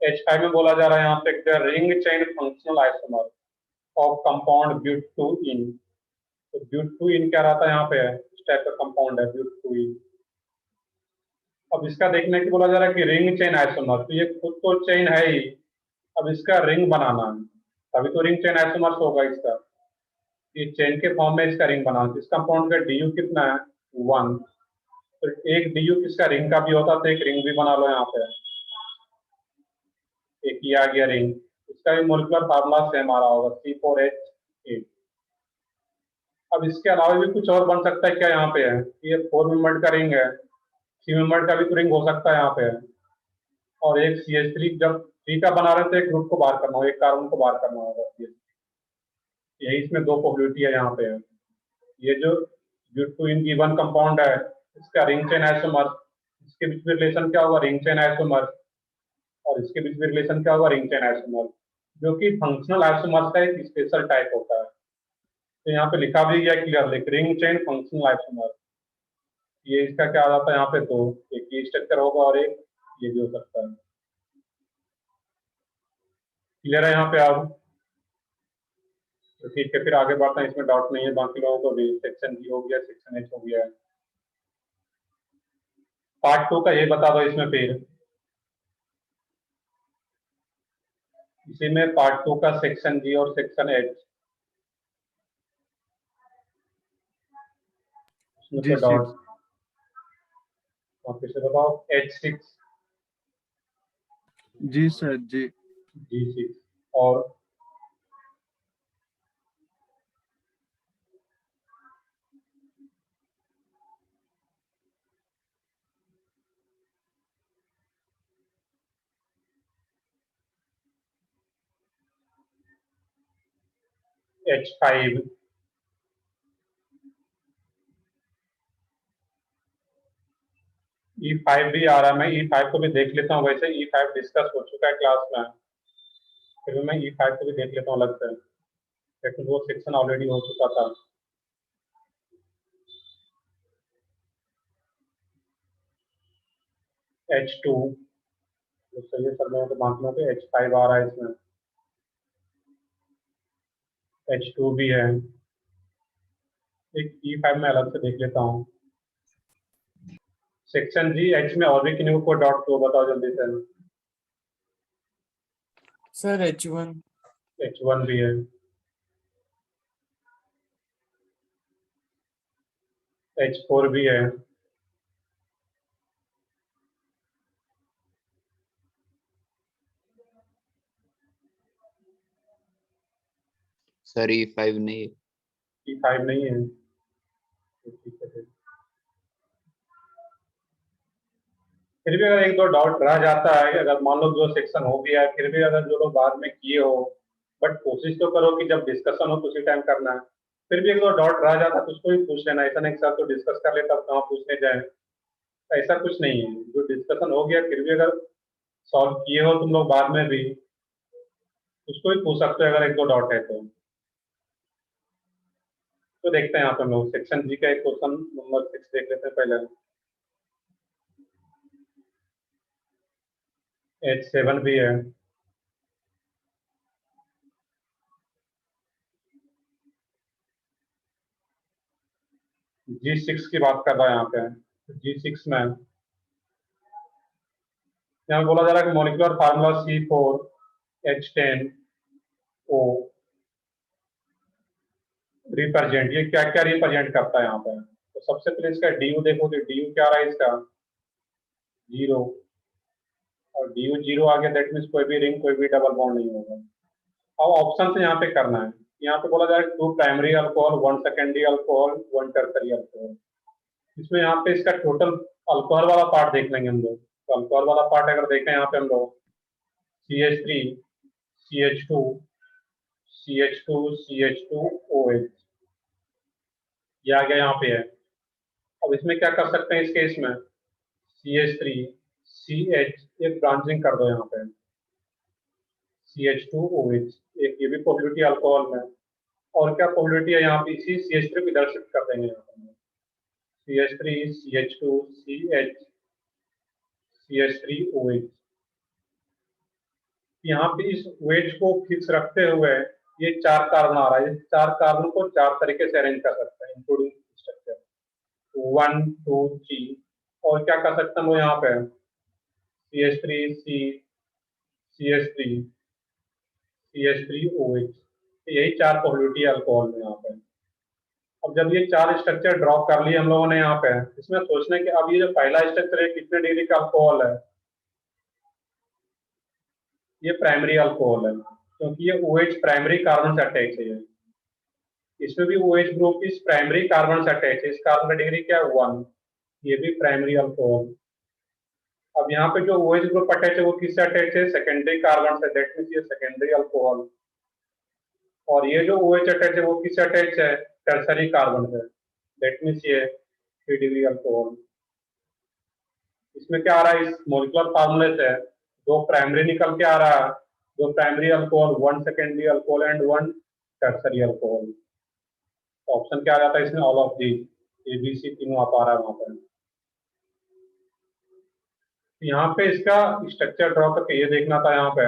H5 में बोला जा रहा है यहाँ पे ring chain functional isomer of compound ब्यूट2इन। तो ब्यूट2इन क्या रहता है यहाँ पे? इस टाइप का कंपाउंड है ब्यूट2इन। अब इसका देखने की बोला जा रहा है कि रिंग चेन आइसोमर, तो ये खुद तो चेन है ही, अब इसका रिंग बनाना है, तभी तो रिंग चेन आइसोमर होगा इसका। ये चेन के फॉर्म में इसका रिंग बनाना। इस कंपाउंड का डीयू कितना है? 1। तो एक डीयू किसका रिंग का भी होता, तो एक रिंग भी बना लो यहाँ पे। एक ही आ गया रिंग। इसका भी मोलिकुलर फार्मूला सेम आ रहा होगा, C4H8। अब इसके अलावा भी कुछ और बन सकता है क्या यहाँ पे? है ये 4 मेंबर्ड का रिंग है, 3 मेंबर्ड का भी तो रिंग हो सकता है यहाँ पे। और एक CH3 जब 3 का बना रहे हैं तो एक ग्रुप को बाहर करना होगा, एक कार्बन को बाहर करना होगा। यही इसमें दो पॉसिबिलिटी है यहाँ पे। ये जो ब्यूट2इन गिवन कंपाउंड है इसका रिंग चेन आइसोमर, इसके बीच में रिलेशन क्या होगा? Ring chain isomer. और इसके बीच में रिलेशन क्या होगा? रिंग चेन आइसोमर, जो कि फंक्शनल आइसोमर का एक स्पेशल टाइप होता है। तो यहाँ पे लिखा भी गया clearly ring chain functional isomer. ये इसका क्या आ जाता है यहाँ पे? तो एक ये स्ट्रक्चर होगा और एक ये भी हो सकता है। क्लियर है यहाँ पे आप? तो ठीक है, फिर आगे बढ़ते हैं, इसमें डाउट नहीं है बाकी लोगों को भी। सेक्शन बी हो गया, सेक्शन एच हो गया। पार्ट 2 का ये बता दो इसमें फिर। इसी में पार्ट 2 का सेक्शन जी और सेक्शन एच, उसमें कोई G6। डाउट? फिर से बताओ। H6 जी सर जी। G6 और H5, E5 भी आ रहा है। मैं E5 को भी देख लेता हूँ। वैसे E5 डिस्कस हो चुका है क्लास में, फिर भी मैं E5 को भी देख लेता हूँ अलग से, लेकिन वो सेक्शन ऑलरेडी हो चुका था। H2 तो सही है, सब लोगों को बांट लो। H5 आ रहा है इसमें, H2 भी है। एक E5 में अलग से देख लेता हूँ। सेक्शन जी H में और भी किन्हीं को डॉट दो, बताओ जल्दी से। Sir H1। H1 भी है, H4 भी है, सर E5 नहीं है। E5 नहीं है, तो ठीक है फिर। फिर भी अगर एक दो डाउट रह जाता है, अगर मान लो जो सेक्शन हो गया है, फिर भी अगर जो लोग बाद में किए हो, बट कोशिश तो करो कि जब डिस्कशन हो तो उसी टाइम करना है। फिर भी एक दो डाउट रह जाता है तो उसको भी पूछ लेना, ऐसा नहीं कि सर तो डिस्कस कर लेता अब कहाँ पूछने जाए। ऐसा कुछ नहीं है, जो डिस्कशन हो गया फिर भी अगर सॉल्व किए हो तुम लोग बाद में भी, उसको भी पूछ सकते हो अगर एक दो डाउट है तो देखते हैं यहाँ पे हम लोग सेक्शन जी का एक क्वेश्चन नंबर 6 देख लेते हैं पहले। H7 भी है, G6 की बात कर रहा है यहाँ पे। G6 में यहाँ बोला जा रहा है कि मॉलिक्यूलर फार्मूला C4H10O रिप्रेजेंट, ये क्या क्या रिप्रेजेंट करता है यहाँ पे। तो सबसे पहले इसका DU देखो, तो DU क्या आ रहा है इसका 0, और DU 0 आ गया, दैट मीन्स कोई भी रिंग कोई भी डबल बॉन्ड नहीं होगा। अब ऑप्शन से यहाँ पे करना है। यहाँ पे बोला जा रहा है 2 primary alcohol, 1 secondary alcohol, 1 tertiary alcohol. इसमें यहाँ पे इसका टोटल अल्कोहल वाला पार्ट देख लेंगे हम लोग। तो अल्कोहल वाला पार्ट अगर देखें यहाँ पे हम लोग CH3 CH2 CH2 CH2OH, ये आ गया यहाँ पे है। अब इसमें क्या कर सकते हैं इस केस में, CH3 CH, एक ब्रांचिंग कर दो यहाँ पे CH2OH, एक ये भी प्रोबेबिलिटी अल्कोहल में। और क्या प्रोबेबिलिटी है यहाँ पे, इसी CH3 को इधर शिफ्ट कर देंगे यहाँ पे, CH3 CH2 CH CH3OH। यहाँ पे इस वेट को फिक्स रखते हुए ये 4 कार्बन आ रहा है। इस 4 कार्बन को 4 तरीके से अरेंज कर सकते हैं इंक्लूडिंग स्ट्रक्चर 1 2 3। और क्या कर सकते हैं वो यहाँ पे CH3 C CH3 CH3OH, यही 4 प्रोबेबिलिटी है अल्कोहल में यहाँ पे। अब जब ये 4 स्ट्रक्चर ड्रॉप कर लिए हम लोगों ने यहाँ पे, इसमें सोचना है कि अब ये जो पहला स्ट्रक्चर है कितने डिग्री का अल्कोहल है। ये प्राइमरी अल्कोहल है, क्योंकि ये OH प्राइमरी कार्बन से अटैच है। इसमें भी OH ग्रुप इस प्राइमरी कार्बन से अटैच है। इस कार्बन का डिग्री क्या है 1, ये भी प्राइमरी अल्कोहल। अब यहाँ पे जो OH ग्रुप अटैच है वो किससे अटैच है, सेकेंडरी कार्बन से, दैट मींस ये सेकेंडरी अल्कोहल। और ये जो OH अटैच है वो किससे अटैच है, टर्सरी कार्बन से, दैट मींस ये 3 डिग्री अल्कोहल। इसमें क्या आ रहा है, इस मोलिकुलर फार्मूले से 2 प्राइमरी निकल के आ रहा है, 2 primary alcohol, 1 secondary alcohol and 1 tertiary alcohol. Option क्या आ जाता है इसमें, ऑल ऑफ दी, ABC तीनों आ पा रहा है वहां पर। यहाँ पे इसका स्ट्रक्चर ड्रॉ करके ये देखना था यहाँ पे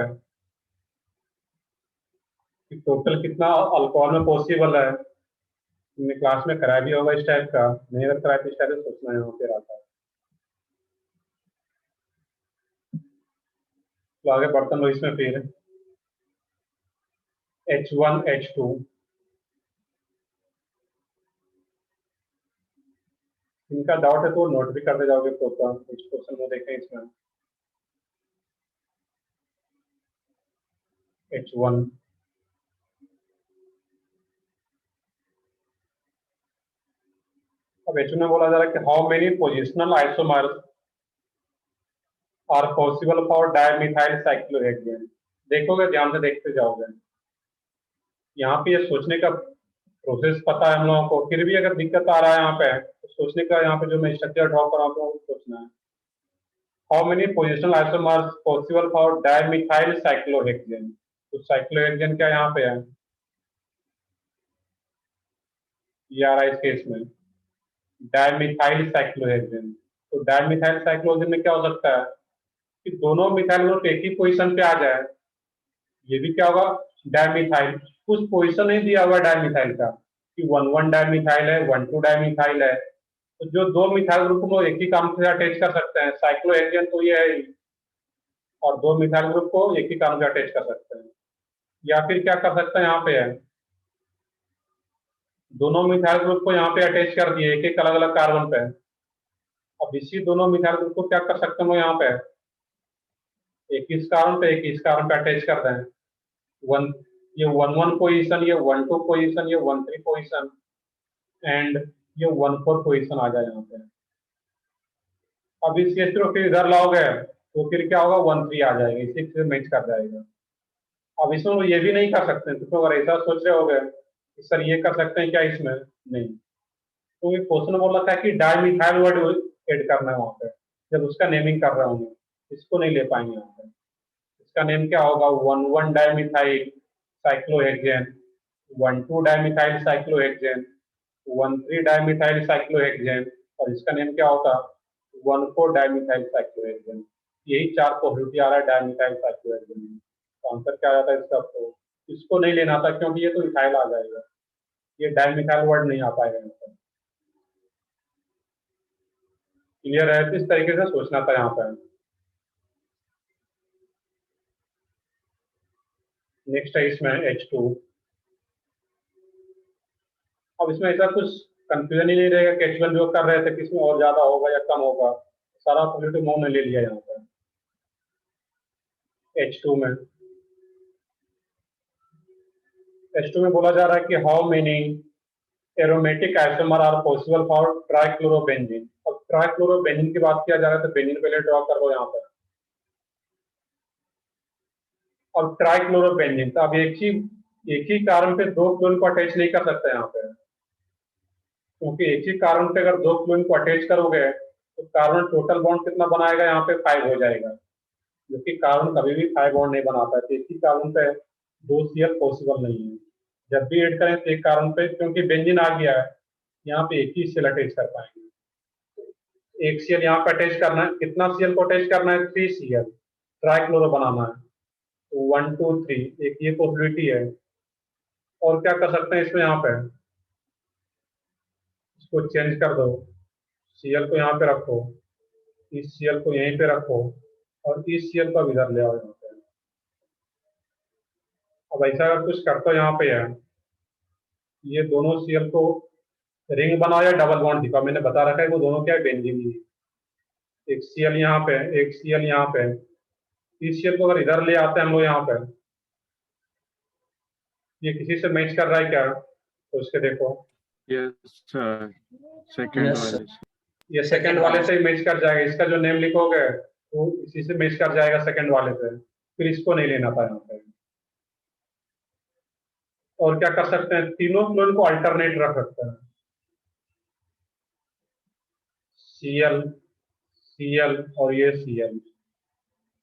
कि टोटल कितना अल्कोहल में पॉसिबल है। तुमने क्लास में कराया भी होगा इस टाइप का, नहीं अगर कराया तो इस टाइप से सोचना है यहाँ पे आता है। तो आगे बढ़ते हैं इसमें फिर H1 H2, इनका डाउट है तो नोट भी करते जाओगे प्रॉपर। कुछ क्वेश्चन वो देखें इसमें H1, अब H1 में बोला जा रहा है कि how many positional isomers are possible for dimethyl cyclohexane. देखोगे ध्यान से देखते जाओगे। यहाँ पे ये सोचने का प्रोसेस पता है हम लोगों को, फिर भी अगर दिक्कत आ रहा है यहाँ पे तो सोचने का, यहाँ पे जो मैं स्ट्रक्चर ड्रॉ कर रहा हूँ वो सोचना है। How many positional isomers possible for dimethyl cyclohexane. तो साइक्लोहेक्सेन क्या यहाँ पे है, ये आ रहा है इस केस में डाइमिथाइल साइक्लोहेक्सेन। तो डाइमिथाइल साइक्लोहेक्सेन में क्या हो सकता है कि दोनों मिथाइल ग्रुप एक ही पोजीशन पे आ जाए। ये भी क्या होगा, डाइमिथाइल, कुछ पोजीशन नहीं दिया हुआ डाइमिथाइल का कि 1,1 डाइमिथाइल है, 1,2 डाइमिथाइल है। तो जो दो मिथाइल ग्रुप को एक ही काम से अटैच कर सकते हैं, साइक्लोहेक्सेन तो ये है ही, और दो मिथाइल ग्रुप को एक ही काम से अटैच कर सकते हैं। या फिर क्या कर सकते हैं, यहाँ पे है दोनों मिथाइल ग्रुप को यहाँ पे अटैच कर दिए एक एक अलग अलग कार्बन पे। अब इसी दोनों मिथाइल ग्रुप को क्या कर सकते हैं वो यहाँ पे एक इस कार्बन पे एक इस कार्बन पे अटैच कर दें। वन, ये 1,1 पोजीशन, ये 1,2 पोजीशन, ये 1,3 पोजीशन एंड ये 1,4 पोजीशन आ जाए यहाँ पे। अब इस केस को फिर इधर लाओगे तो फिर क्या होगा, 1,3 आ जाएगा, इसी से मैच कर जाएगा। अब इसमें वो ये भी नहीं कर सकते, तो अगर ऐसा सोच रहे होगे कि सर ये कर सकते हैं क्या इसमें, नहीं। तो ये क्वेश्चन बोल रखा है कि डाइमिथाइल वर्ड ऐड करना है वहाँ पे, जब उसका नेमिंग कर रहा हूँ, इसको नहीं ले पाएंगे यहाँ पे। इसका नेम क्या होगा, 1,1 dimethyl cyclohexane, 1,2 dimethyl cyclohexane, 1,3 dimethyl cyclohexane, और इसका नेम क्या होगा, 1,4 डाइमिथाइल साइक्लोहेक्सेन। यही चार पॉसिबिलिटी आ रहा है डाइमिथाइल साइक्लोहेक्सेन में। तो आंसर क्या आ जाता है इसका, तो इसको नहीं लेना था क्योंकि ये तो इथाइल आ जाएगा, ये डाइमिथाइल वर्ड नहीं आ पाएगा यहाँ पर। क्लियर है, तो इस तरीके से सोचना था यहाँ पर। नेक्स्ट है इसमें H2। अब इसमें ऐसा कुछ कंफ्यूजन ही नहीं रहेगा कि H1 जो कर रहे थे किसमें और ज्यादा होगा या कम होगा, सारा पॉजिटिव मोड ने ले लिया यहाँ पर H2 में। H2 में बोला जा रहा है कि how many aromatic isomer are possible for trichlorobenzene. अब ट्राइक्लोरोबेंजीन की बात किया जा रहा है तो बेंजीन पहले ड्रॉ कर लो यहाँ पर। अब ट्राइक्लोरोबेंजीन, तो अब एक ही कार्बन पे दो क्लोरीन को अटैच नहीं कर सकते यहाँ पे, क्योंकि एक ही कार्बन पे अगर दो क्लोरीन को अटैच करोगे तो कार्बन टोटल बॉन्ड कितना बनाएगा, यहाँ पे 5 हो जाएगा, जो कि कार्बन कभी भी 5 बॉन्ड नहीं बनाता है। तो एक ही कार्बन पे दो Cl पॉसिबल नहीं है। जब भी ऐड करें तो एक कार्बन पे, क्योंकि बेंजीन आ गया है, यहाँ पे एक ही Cl अटैच कर पाएंगे। एक Cl यहाँ पे अटैच करना है, कितना Cl को अटैच करना है, 3 Cl, ट्राइक्लोरो बनाना है। तो 1 2 3 एक ये पॉसिबिलिटी है। और क्या कर सकते हैं इसमें, यहाँ पे इसको चेंज कर दो, Cl को यहाँ पे रखो, इस Cl को यहीं पे रखो, और इस Cl को इधर ले आओ यहाँ पे। अब ऐसा अगर कुछ करते हो यहाँ पे है, ये दोनों Cl को रिंग बनाओ या डबल बॉन्ड दिखाओ, मैंने बता रखा है वो दोनों क्या है, बेंजीन ही है। एक Cl यहाँ पे, एक Cl यहाँ पे, इस Cl को अगर इधर ले आते हैं हम लोग यहाँ पे, ये किसी से मैच कर रहा है क्या, तो उसके देखो यस सर, सेकंड Yes, वाले sir. ये सेकंड वाले से ही मैच कर जाएगा, इसका जो नेम लिखोगे वो इसी से मैच कर जाएगा सेकंड वाले से, फिर इसको नहीं लेना था यहाँ पे। और क्या कर सकते हैं, तीनों क्लोरीन को अल्टरनेट रख सकते हैं, Cl Cl और ये Cl,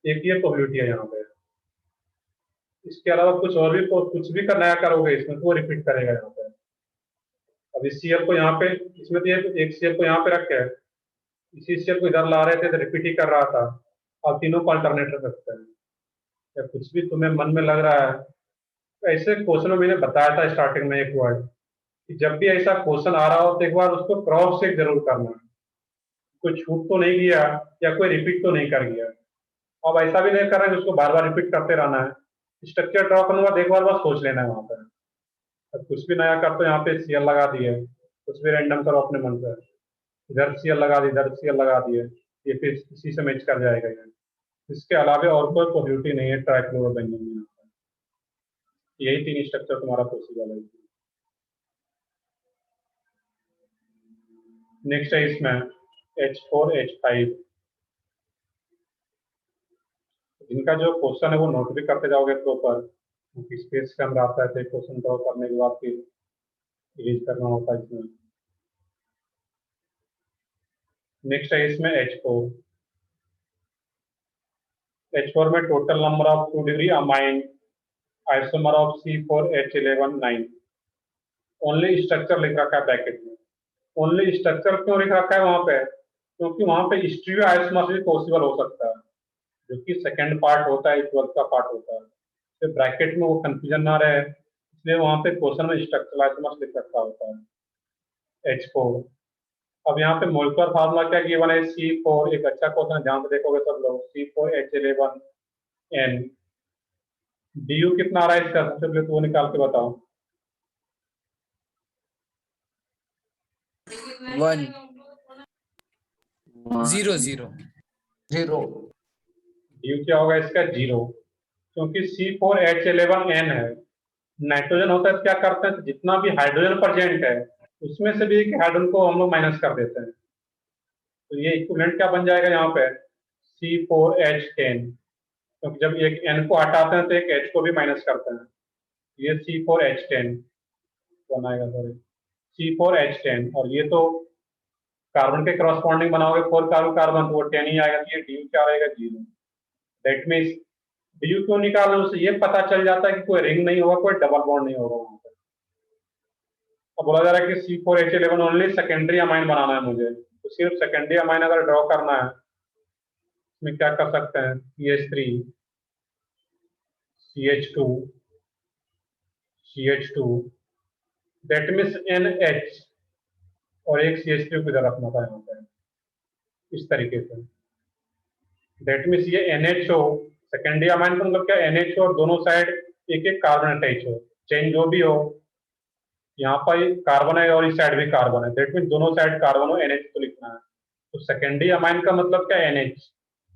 एक ये पॉसिबिलिटी है यहाँ पे। इसके अलावा कुछ भी नया करोगे इसमें तो वो रिपीट करेगा यहाँ पे। अब इस Cl को यहाँ पे, इसमें तो ये एक Cl को यहाँ पे रख के इसी Cl को इधर ला रहे थे तो रिपीट ही कर रहा था। अब तीनों को अल्टरनेट रख सकते हैं, या कुछ भी तुम्हें मन में लग रहा है। ऐसे क्वेश्चन में मैंने बताया था स्टार्टिंग में एक वर्ड, कि जब भी ऐसा क्वेश्चन आ रहा हो तो एक बार उसको क्रॉस चेक जरूर करना, कोई छूट तो नहीं गया या कोई रिपीट तो नहीं कर गया। अब ऐसा भी नहीं कर रहे हैं कि उसको बार बार रिपीट करते रहना है। स्ट्रक्चर ड्रॉ करने के बाद एक बार बस सोच लेना है वहां पर। अब कुछ भी नया करते हो यहाँ पे Cl लगा दिए, कुछ भी रैंडम करो अपने मन से, इधर Cl लगा दिए, इधर Cl लगा दिए, ये फिर इसी से मैच कर जाएगा ये। इसके अलावा और कोई पॉसिबिलिटी नहीं है ट्राइक्लोरोबेंजीन में। यही 3 स्ट्रक्चर तुम्हारा पॉसिबल है। नेक्स्ट है इसमें H4 H5। इनका जो क्वेश्चन है वो नोट भी करते जाओगे प्रॉपर। क्योंकि स्पेस के अंदर आता है तो क्वेश्चन ड्रॉ करने के बाद फिर इरेज करना होता है इसमें। नेक्स्ट है इसमें H4 में total number of 2 degree amine isomer of C4H11 9। Only structure लिख रखा है ब्रैकेट में। ओनली स्ट्रक्चर क्यों लिख रखा है वहां पे? क्योंकि वहां पे स्टीरियो आइसोमर भी पॉसिबल हो सकता है, जो कि सेकंड पार्ट होता है, 12th का पार्ट होता है। तो ब्रैकेट में वो कंफ्यूजन ना रहे, इसलिए वहां पे क्वेश्चन में स्ट्रक्चरल आइसोमर लिख रखा होता है H4। अब यहाँ पे मोलिकुलर फार्मूला क्या गिवन है? C4। एक अच्छा क्वेश्चन ध्यान से देखोगे सब लोग। C4H11N। DU कितना आ रहा है इसका? सबसे पहले तो वो निकाल के बताओ। 1 0 0 0 DU क्या होगा इसका? 0, क्योंकि C4H11N है। नाइट्रोजन होता है तो क्या करते हैं, तो जितना भी हाइड्रोजन प्रेजेंट है उसमें से भी एक हाइड्रोजन को हम लोग माइनस कर देते हैं। तो ये इक्विवेलेंट क्या बन जाएगा यहाँ पे? C4H10, क्योंकि जब एक N को हटाते हैं तो एक H को भी माइनस करते हैं। ये C4H10 बनाएगा, सॉरी C4H10। और ये तो कार्बन के क्रॉसपॉन्डिंग बनाओगे 4 कार्बन कार्बन, तो वो 10 ही आएगा। तो ये DU क्या रहेगा? 0। दैट मीन्स DU क्यों निकालना है? उससे ये पता चल जाता है कि कोई रिंग नहीं होगा, कोई डबल बॉन्ड नहीं होगा वहां पर। अब बोला जा रहा है कि C4H11 ओनली सेकेंडरी अमाइन बनाना है मुझे, तो सिर्फ सेकेंडरी अमाइन अगर ड्रॉ करना है, इसमें क्या कर सकते हैं? CH3 CH2 CH2, that means NH, और एक CH3 को इधर रखना था यहाँ पे इस तरीके से। दैट मीन्स ये NH हो, सेकेंडरी अमाइन का मतलब क्या? NH हो और दोनों साइड एक एक कार्बन अटैच हो, चेन जो भी हो। यहाँ पर कार्बन है और इस साइड भी कार्बन है, दैट मीन्स दोनों साइड कार्बन हो, NH को लिखना है। तो सेकेंडरी अमाइन का मतलब क्या? NH।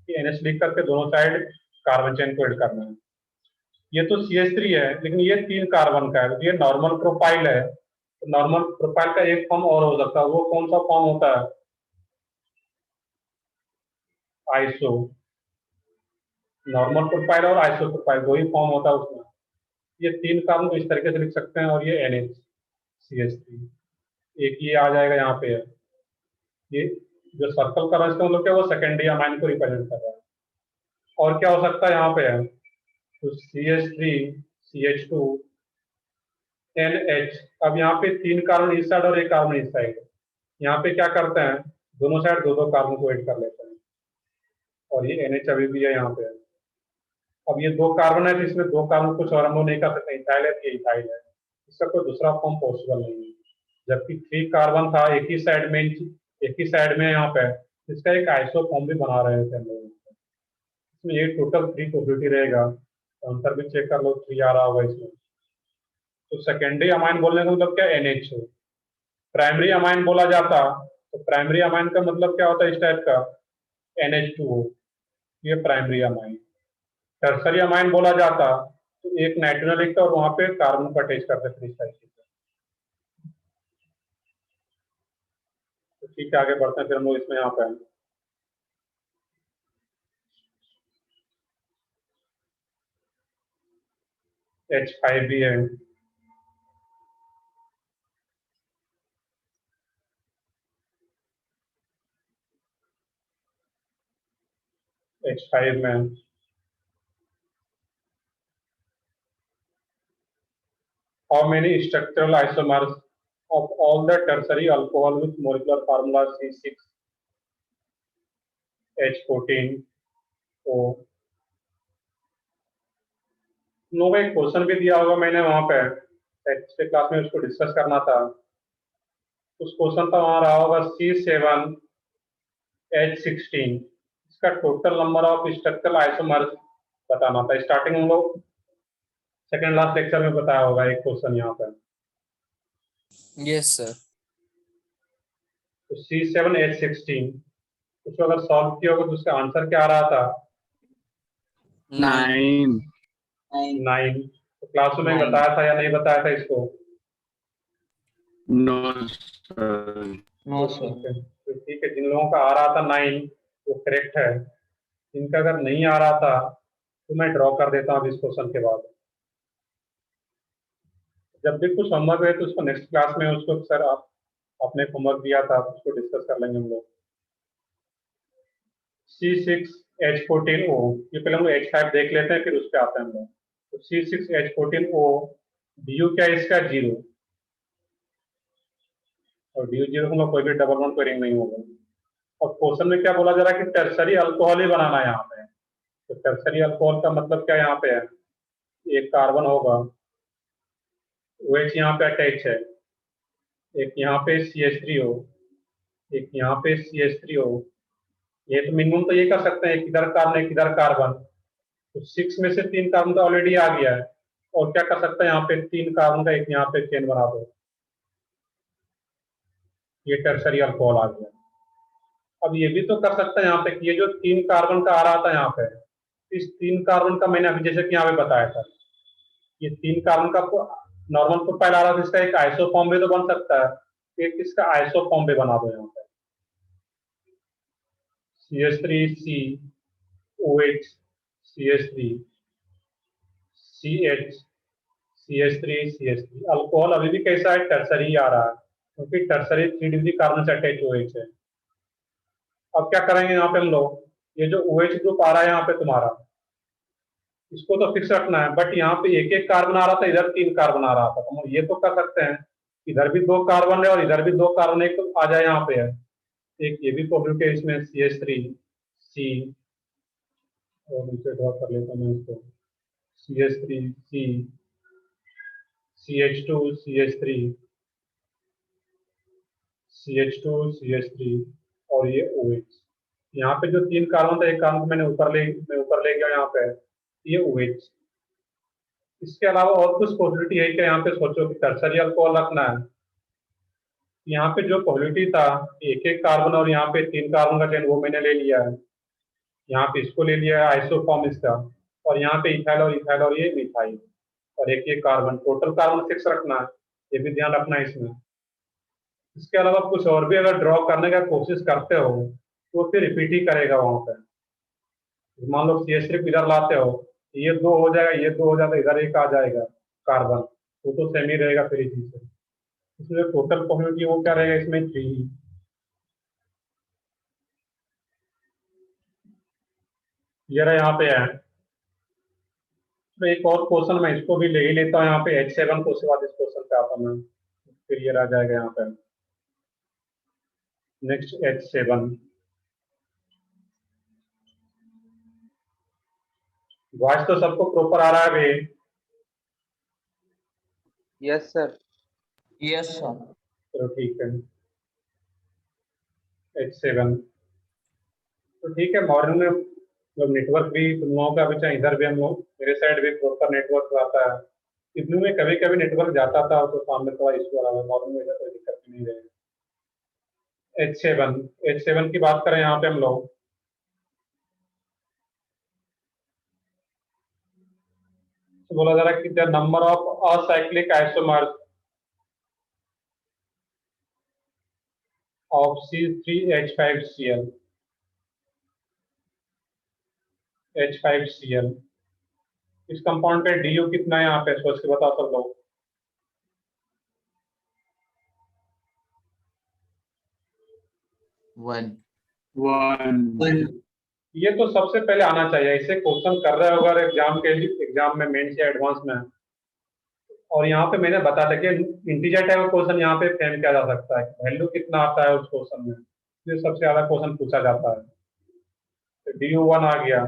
NH लिख करके दोनों साइड कार्बन चेन को ऐड करना है। ये तो CH3 है, लेकिन ये 3 कार्बन का है, तो ये नॉर्मल प्रोफाइल है। तो नॉर्मल प्रोफाइल का एक फॉर्म और हो सकता है, वो कौन सा फॉर्म होता है? आइसो। नॉर्मल प्रोफाइल और आइसो प्रोफाइल दो ही फॉर्म होता है उसमें। ये 3 कार्बन को इस तरीके से लिख सकते हैं, और ये NH CH3 एक ये आ जाएगा यहाँ पे है। ये जो सर्कल कर रहा है इसका मतलब क्या? वो सेकेंडरी अमाइन को रिप्रेजेंट कर रहा है। और क्या हो सकता है यहाँ पे है? तो CH3 CH2 NH। अब यहाँ पे 3 कार्बन इस साइड और एक कार्बन इस साइड। यहाँ पे क्या करते हैं? दोनों साइड दो दो कार्बन को ऐड कर लेते हैं, और ये NH अभी भी है यहाँ पे। अब ये 2 कार्बन है, तो इसमें 2 कार्बन कुछ और हम लोग नहीं कर सकते। इथाइल है तो ये इथाइल है, इसका कोई दूसरा फॉर्म पॉसिबल नहीं है। जबकि 3 कार्बन था एक ही साइड में, यहाँ पे, इसका एक आइसो फॉर्म भी बना रहे थे हम लोग। इसमें ये टोटल 3 प्रोबेबिलिटी रहेगा। आंसर भी चेक कर लो, 3 आ रहा होगा इसमें। तो सेकेंडरी अमाइन बोलने का मतलब क्या? NH हो। प्राइमरी अमाइन बोला जाता, तो प्राइमरी अमाइन का मतलब क्या होता है इस टाइप का? NH2O, ये प्राइमरी अमाइन। टर्सरी अमाइन बोला जाता तो एक नाइट्रोजन लिखता और वहां पे कार्बन को अटैच करते थे इस तरीके से। तो ठीक है, आगे बढ़ते हैं फिर हम लोग इसमें यहाँ पे H5 भी है। H5 में how many structural isomers of all the tertiary alcohol with molecular formula C6H14O? लोगों एक क्वेश्चन भी दिया होगा मैंने वहां पे पिछले क्लास में, उसको डिस्कस करना था। उस क्वेश्चन का वहां रहा होगा C7H16। इसका total number of structural isomers बताना था। स्टार्टिंग हम लोग सेकंड लास्ट लेक्चर में बताया होगा एक क्वेश्चन यहाँ पे। Yes sir. तो C7H16 उसको अगर सॉल्व किया होगा तो उसका आंसर क्या आ रहा था? 9 9। तो क्लास में 9 बताया था या नहीं बताया था इसको? no sir no sir. तो ठीक है, जिन लोगों का आ रहा था 9 वो करेक्ट है। इनका अगर नहीं आ रहा था तो मैं ड्रॉ कर देता हूँ इस क्वेश्चन के बाद। जब भी कुछ होमवर्क है तो उसको नेक्स्ट क्लास में उसको सर आप आपने होमवर्क दिया था उसको डिस्कस कर लेंगे हम लोग। C6H14O, ये पहले हम लोग H5 देख लेते हैं फिर उस पर आते हैं हम लोग। तो C6H14O DU क्या है इसका 0, और DU 0 हम लोग कोई भी डबल बॉन्ड कोई रिंग नहीं होगा। और क्वेश्चन में क्या बोला जा रहा है कि टर्सरी अल्कोहल ही बनाना है यहाँ पे। तो टर्सरी अल्कोहल का मतलब क्या यहाँ पे है, एक कार्बन होगा, OH यहाँ पे अटैच है, एक यहाँ पे CH3 हो, एक यहाँ पे CH3 हो। ये तो मिनिमम तो ये कर सकते हैं, एक इधर कार्बन एक इधर कार्बन। तो 6 में से 3 कार्बन तो ऑलरेडी आ गया है, और क्या कर सकते हैं यहाँ पे 3 कार्बन का एक यहाँ पे चेन बना दो, ये टर्सरी अल्कोहल आ गया। अब ये भी तो कर सकते हैं यहाँ पे कि ये जो 3 कार्बन का आ रहा था यहाँ पे, इस 3 कार्बन का मैंने अभी जैसे कि यहाँ पे बताया था, ये 3 कार्बन का नॉर्मल प्रोफाइल आ रहा था, इसका एक आइसोफॉर्म भी तो बन सकता है, एक इसका आइसोफॉर्म भी बना दो यहाँ पे, CH3C OH CH3 CH CH3 CH3 alcohol अभी भी कैसा है, टर्सरी ही आ रहा है, क्योंकि टर्सरी 3 डिग्री कार्बन से अटैच OH है। अब क्या करेंगे यहाँ पे हम लोग, ये जो OH ग्रुप आ रहा है यहाँ पे तुम्हारा, इसको तो फिक्स रखना है, बट यहाँ पे एक एक कार्बन आ रहा था, इधर 3 कार्बन आ रहा था, तो हम ये तो कर सकते हैं इधर भी 2 कार्बन है और इधर भी 2 कार्बन, एक तो आ जाए यहाँ पे है, एक ये भी प्रोबेबिलिटी है इसमें CH3C, और नीचे ड्रॉ कर लेता हूँ मैं इसको, CH3C CH2 CH3 CH2 CH3 और ये OH। यहाँ पे जो 3 कार्बन था, एक कार्बन मैंने ऊपर ले गया यहाँ पे, ये OH। इसके अलावा और कुछ पॉसिबिलिटी है क्या, यहाँ पे सोचो कि टर्सरी अल्कोहल रखना है, यहाँ पे जो पॉसिबिलिटी था एक एक कार्बन और यहाँ पे 3 कार्बन का चेन वो मैंने ले लिया है, यहाँ पे इसको ले लिया है आइसोफॉर्म इसका, और यहाँ पे इथाइल और ये मिथाइल, और एक एक कार्बन, टोटल कार्बन 6 रखना है, ये भी ध्यान रखना है इसमें। इसके अलावा कुछ और भी अगर ड्रॉ करने का कोशिश करते हो तो फिर रिपीट ही करेगा वहां पे। मान लो CH3 इधर लाते हो, ये 2 हो जाएगा, ये 2 हो जाएगा, इधर एक आ जाएगा कार्बन, वो तो सेम ही रहेगा फिर इसी से। इसलिए टोटल पॉसिबिलिटी वो क्या रहेगा इसमें 3। ये रहा यहाँ पे है। तो एक और क्वेश्चन मैं इसको भी ले ही लेता हूँ यहाँ पे, H7 को, उसके बाद इस क्वेश्चन पे आता हूँ मैं, फिर ये रह जाएगा यहाँ पे। नेक्स्ट H7, वॉइस तो सबको प्रॉपर आ रहा है भाई? Yes sir. Yes sir. चलो ठीक है। H7 तो ठीक है, मॉर्निंग में मतलब नेटवर्क भी तुम लोगों का भी, चाहे इधर भी हम लोग, मेरे साइड भी प्रॉपर नेटवर्क आता है। इवनिंग में कभी कभी नेटवर्क जाता था तो शाम में थोड़ा इशू आ रहा है, मॉर्निंग में इधर कोई दिक्कत नहीं रहेगी। H7 की बात करें यहाँ पे हम लोग, तो बोला जा रहा है कि the number of acyclic isomers of C3H5Cl H5Cl, इस कंपाउंड पे DU कितना है यहाँ पे, सोच के बताओ सब लोग। 1 ये तो सबसे पहले आना चाहिए, इसे क्वेश्चन कर रहे हो अगर एग्जाम में मेंस या एडवांस में, और यहाँ पे मैंने बता था कि इंटीजर टाइप क्वेश्चन यहाँ पे फ्रेम किया जा सकता है, वैल्यू कितना आता है उस क्वेश्चन में, ये सबसे ज्यादा क्वेश्चन पूछा जाता है। तो DU1 आ गया।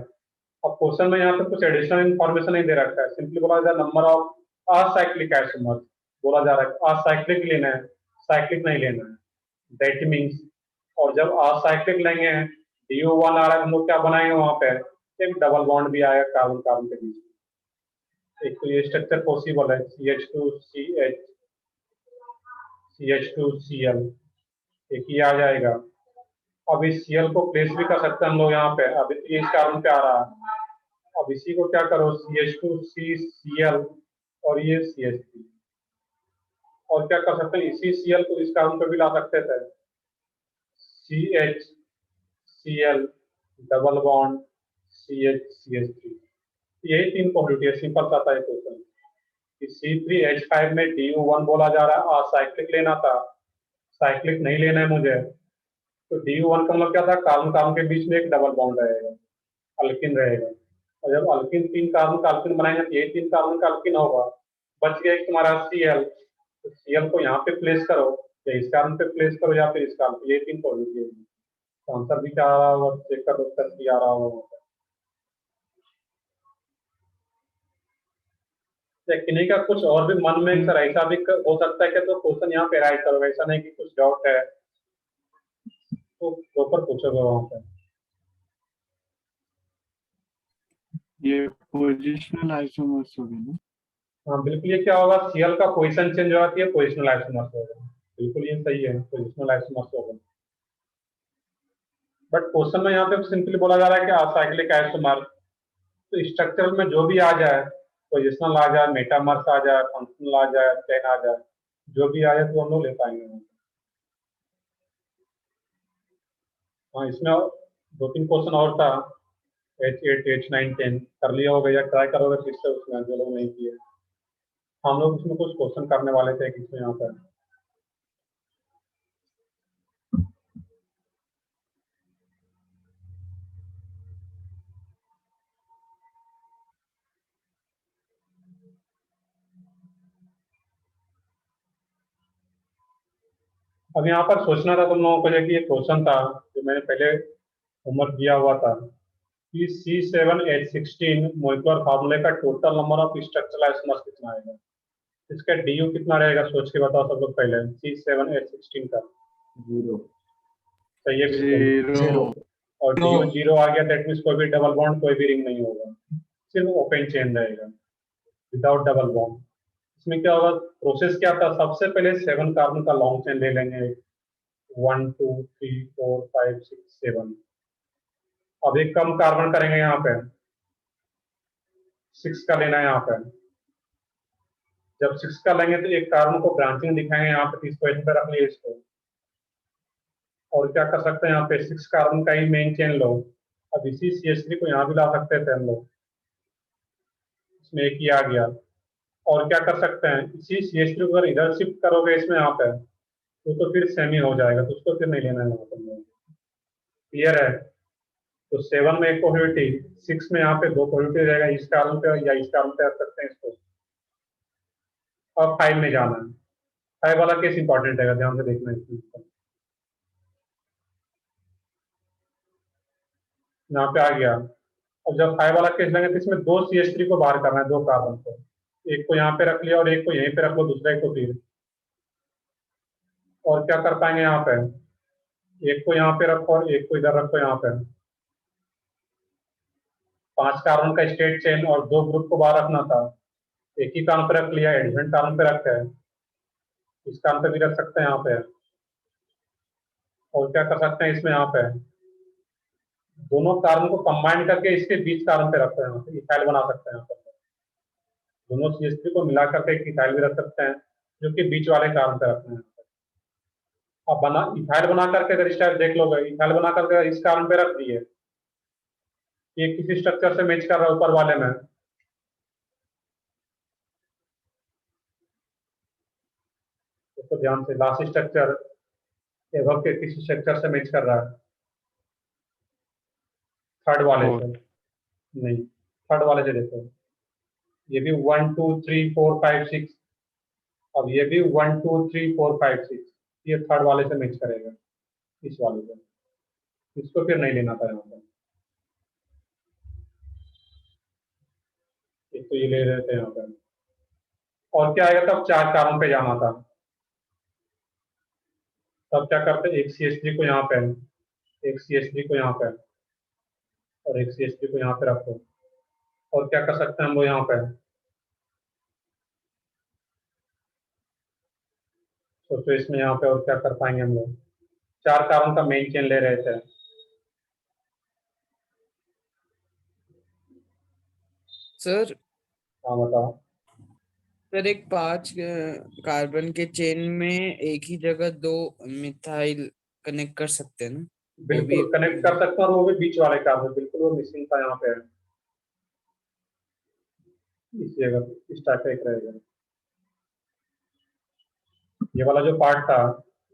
अब क्वेश्चन में यहाँ पे कुछ एडिशनल इन्फॉर्मेशन नहीं दे रखा है, सिंपली बोला जा रहा है नंबर ऑफ असाइक्लिक आइसोमर्स, बोला जा रहा है असाइक्लिक लेना है, साइक्लिक नहीं लेना है, दैट मीन्स। और जब असाइक्लिक लेंगे DU1 आ रहा है, हम लोग क्या बनाएंगे वहां पे, एक डबल बॉन्ड भी आएगा कार्बन कार्बन के बीच। एक तो ये स्ट्रक्चर पॉसिबल है, CH2CH CH2Cl, एक ही आ जाएगा। अब इस Cl को प्लेस भी कर सकते हैं हम लोग यहाँ पे, अभी तो ये इस कार्बन पे आ रहा है, अब इसी को क्या करो CH2CCl और ये CH3, और क्या कर सकते हैं इसी Cl को इस कार्बन पे भी ला सकते थे, CHCl double bond CH CH3, यही 3 पॉसिबिलिटी है, सिंपल सा था ये क्वेश्चन। कि C3H5 में DU1 बोला जा रहा है, साइक्लिक लेना था, साइक्लिक नहीं लेना है मुझे, तो DU1 का मतलब क्या था, कार्बन कार्बन के बीच में एक डबल बॉन्ड रहेगा, अल्किन रहेगा, और जब अल्किन 3 कार्बन का अल्किन बनाएंगे तो ये 3 कार्बन का अल्किन होगा, बच गया एक तुम्हारा Cl, तो Cl को यहाँ पे प्लेस करो, या इस कार्बन पे प्लेस करो या फिर इस कार्बन पे, ये 3 पॉजिटिव, तो आंसर भी क्या आ रहा होगा, चेक कर लो, उत्तर भी आ रहा होगा। या किन्हीं का कुछ और भी मन में सर ऐसा भी हो सकता है कि तो क्वेश्चन यहाँ पे राइट करोगे, ऐसा नहीं कि कुछ डाउट है तो प्रॉपर पूछोगे वहां पे। ये पोजिशनल आइसोमर्स हो गए ना। हाँ बिल्कुल, ये क्या होगा, Cl का पोजीशन चेंज हो जाती है, पोजिशनल आइसोमर्स होगा, बिल्कुल ये सही है, पोजिशनल आइसोमर्स होगा। बट क्वेश्चन में यहाँ पे सिंपली बोला जा रहा है कि असाइक्लिक आइसोमर, तो स्ट्रक्चर में जो भी आ जाए, पोजिशनल आ जाए, मेटामर्स आ जाए, फंक्शनल आ जाए, चेन आ जाए, जो भी आ जाए तो हम लोग ले पाएंगे। हाँ इसमें 2-3 क्वेश्चन और था, H8 H9 10 कर लिया होगा या ट्राई करोगे फिर से उसमें, जो लोग नहीं किए। हम लोग उसमें कुछ क्वेश्चन करने वाले थे किसमें यहाँ पर। अब यहाँ पर सोचना था तुम लोगों को कि ये क्वेश्चन था जो मैंने पहले होमवर्क दिया हुआ था कि C7H16 मोलिकुलर फार्मूले का total number of structural isomers कितना आएगा, इसका DU कितना रहेगा, सोच के बताओ सब लोग पहले। C7H16 का 0 सही है बिल्कुल, 0 और DU 0 आ गया, दैट मीन्स कोई भी डबल बॉन्ड, कोई भी रिंग नहीं होगा, सिर्फ ओपन चेन रहेगा विदाउट डबल बॉन्ड। इसमें क्या होगा, प्रोसेस क्या था, सबसे पहले 7 कार्बन का लॉन्ग चेन ले लेंगे, 1 2 3 4 5 6 7। अब एक कम कार्बन करेंगे यहाँ पे, 6 का लेना है यहाँ पे। जब 6 का लेंगे तो एक कार्बन को ब्रांचिंग दिखाएंगे यहाँ पे, इसको इस पे रख लिए इसको। और क्या कर सकते हैं, यहाँ पे 6 कार्बन का ही मेन चेन लो। अब इसी CH3 को यहाँ भी ला सकते थे हम लोग, इसमें एक ही आ गया। और क्या कर सकते हैं, इसी CH3 को अगर इधर शिफ्ट करोगे इसमें यहाँ पे, तो फिर सेमी हो जाएगा, तो उसको फिर नहीं लेना है यहाँ पे। क्लियर है, तो 7 में एक पॉजिटिविटी, 6 में यहाँ पे 2 पॉजिटिव रहेगा, इस कार्बन पे या इस कार्बन पे रख सकते हैं इसको। अब 5 में जाना है, 5 वाला केस इंपॉर्टेंट रहेगा, ध्यान से देखना है इसमें। यहाँ पे आ गया। अब जब 5 वाला केस लेंगे तो इसमें 2 CH3 को बाहर करना है, 2 कार्बन को, एक को यहाँ पे रख लिया और एक को यहीं पे रख लो, दूसरे को फिर। और क्या कर पाएंगे यहाँ पे, एक को यहाँ पे रखो और एक को इधर रखो यहाँ पे। 5 कार्बन का स्टेट चेन और 2 ग्रुप को बाहर रखना था, एक ही कार्बन पे रख लिया, एडिशनल कार्बन पे रखा है, इस कार्बन पे भी रख सकते हैं यहाँ पे। और क्या कर सकते हैं इसमें, यहाँ पे दोनों कार्बन को कंबाइन करके इसके बीच कार्बन पे रखते हैं, यहाँ पे इथाइल बना सकते हैं यहाँ पे। दोनों CH3 को मिला करके एक इथाइल भी रख सकते हैं, जो कि बीच वाले कार्बन पे रखते हैं। अब बना इथाइल बना करके अगर इस टाइप देख लोगे, इथाइल बना करके इस कार्बन पे रख दिए, ये किसी स्ट्रक्चर से मैच कर रहा है ऊपर वाले में, तो ध्यान से लास्ट स्ट्रक्चर एवं के किसी स्ट्रक्चर से मैच कर रहा है, थर्ड वाले से नहीं, थर्ड वाले से देखो, ये भी 1 2 3 4 5 6, अब ये भी 1 2 3 4 5 6, ये थर्ड वाले से मैच करेगा इस वाले से, इसको फिर नहीं लेना था यहाँ पर। एक तो ये ले रहे थे यहाँ पर, और क्या आएगा, तब 4 कार्बन पे जाना था, तब क्या करते, एक CH3 को यहाँ पे, एक CH3 को यहाँ पे और एक CH3 को यहाँ पे रखो। और क्या कर सकते हैं हम लोग यहाँ पे, तो इसमें यहाँ पे और क्या कर पाएंगे हम लोग, 4 कार्बन का मेन चेन ले रहे थे। सर हाँ बताओ। सर एक 5 कार्बन के चेन में एक ही जगह 2 मिथाइल कनेक्ट कर सकते हैं ना, वो भी बिल्कुल कनेक्ट कर सकते हैं, और वो भी बीच वाले कार्बन, बिल्कुल वो मिसिंग था यहाँ पे, इस जगह इस टाइप का एक रहेगा। ये वाला जो पार्ट था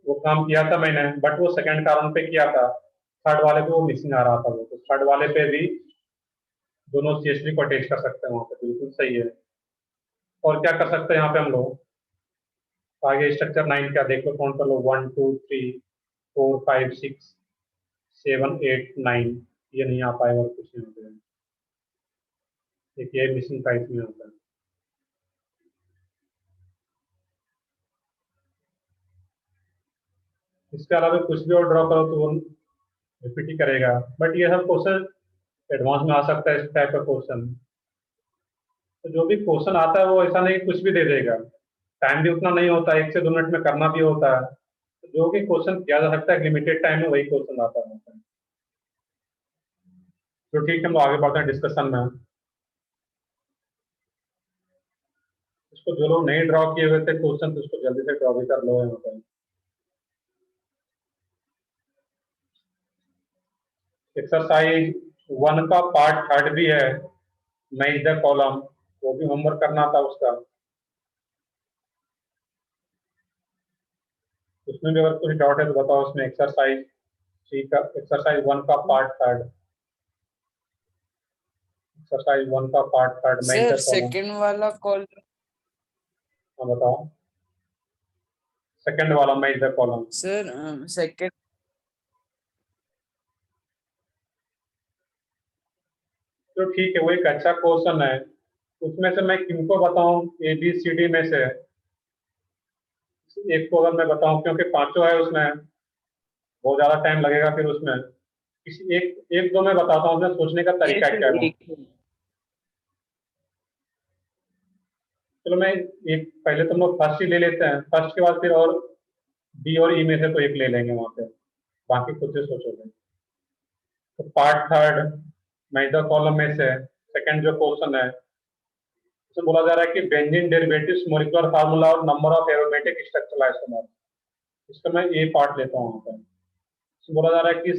वो काम किया था मैंने, बट वो सेकंड कार्बन पे किया था, थर्ड वाले पे वो मिसिंग आ रहा था। वो तो थर्ड वाले पे भी दोनों CH3 को अटैच कर सकते हैं वहाँ पे, बिल्कुल सही है। और क्या कर सकते हैं यहाँ पे हम लोग, आगे स्ट्रक्चर 9 क्या देख लो, काउंट कर लो, 1 2 3 4 5 6 7 8 9, ये नहीं आ पाएगा और कुछ नहीं होता है, एक ये मिसिंग था इसमें होता है। इसके अलावा कुछ भी और ड्रॉ करो तो वो रिपीट ही करेगा, बट ये सब क्वेश्चन एडवांस में आ सकता है, इस टाइप का क्वेश्चन। तो जो भी क्वेश्चन आता है वो ऐसा नहीं कुछ भी दे देगा, टाइम भी उतना नहीं होता, 1 से 2 मिनट में करना भी होता है। तो जो भी क्वेश्चन किया जा सकता है लिमिटेड टाइम में, वही क्वेश्चन आता है। तो ठीक है, हम लोग आगे बढ़ते हैं डिस्कशन में। इसको जो लोग नहीं ड्रॉ किए हुए थे क्वेश्चन, तो उसको जल्दी से ड्रॉ भी कर लो यहाँ पे। एक्सरसाइज 1 का पार्ट थर्ड भी है, मैच द कॉलम, वो भी होमवर्क करना था उसका। उसमें भी अगर कुछ डाउट है तो बताओ। उसमें एक्सरसाइज 3 का, एक्सरसाइज 1 का पार्ट थर्ड, एक्सरसाइज 1 का part third, match sir the column. Second वाला कॉल, हाँ बताओ, सेकंड वाला match the column. Sir second, तो ठीक है, वो एक अच्छा क्वेश्चन है। उसमें से मैं किनको बताऊं, ABCD में से एक को अगर मैं बताऊं, क्योंकि पांचों है उसमें, बहुत ज्यादा टाइम लगेगा फिर उसमें। किसी एक एक दो मैं बताता हूँ, उसमें सोचने का ये तरीका क्या सर है। एक ही। चलो मैं एक, पहले तुम लोग फर्स्ट ही ले लेते हैं, फर्स्ट के बाद फिर और B और E में से तो एक ले लेंगे वहां पे, बाकी खुद से सोचोगे। तो part third match the column में से सेकंड जो क्वेश्चन है, उसमें बोला जा रहा है कि बेंजीन डेरिवेटिव्स, मॉलिक्यूलर फार्मूला और number of aromatic structural isomer. इसका मैं ए पार्ट लेता हूँ वहां पर। इसमें बोला जा रहा है कि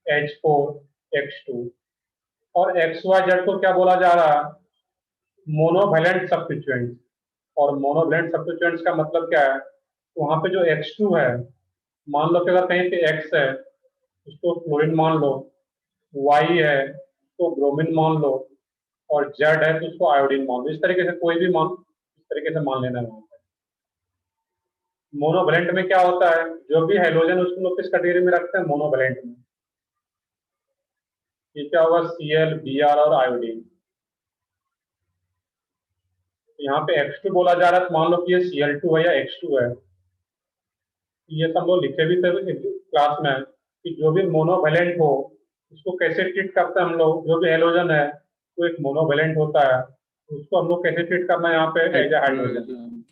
C6H4X2 और XYZ को क्या बोला जा रहा है, मोनोवैलेंट सब्स्टिट्यूएंट्स। और मोनोवैलेंट सब्स्टिट्यूएंट्स का मतलब क्या है, वहां पे जो X2 है, मान लो कि अगर कहीं पे X है उसको फ्लोरीन मान लो, Y है तो ब्रोमीन मान लो, और Z है तो उसको आयोडीन मान लो। इस तरीके से कोई भी मान, इस तरीके से मान लेना है वहां पे। मोनोवैलेंट में क्या होता है, जो भी हेलोजन उसको लोग किस कैटेगरी में रखते हैं, मोनोवैलेंट में। ये क्या होगा, Cl, Br और आयोडीन। यहाँ पे X2 बोला जा रहा है, तो मान लो कि ये Cl2 है या X2 है। ये सब लोग लिखे भी थे क्लास में कि जो भी मोनोवैलेंट हो उसको कैसे ट्रीट करते हैं हम लोग। जो भी हेलोजन है वो एक मोनोवैलेंट होता है, उसको हम लोग कैसे ट्रीट करना है यहाँ पे, as a hydrogen.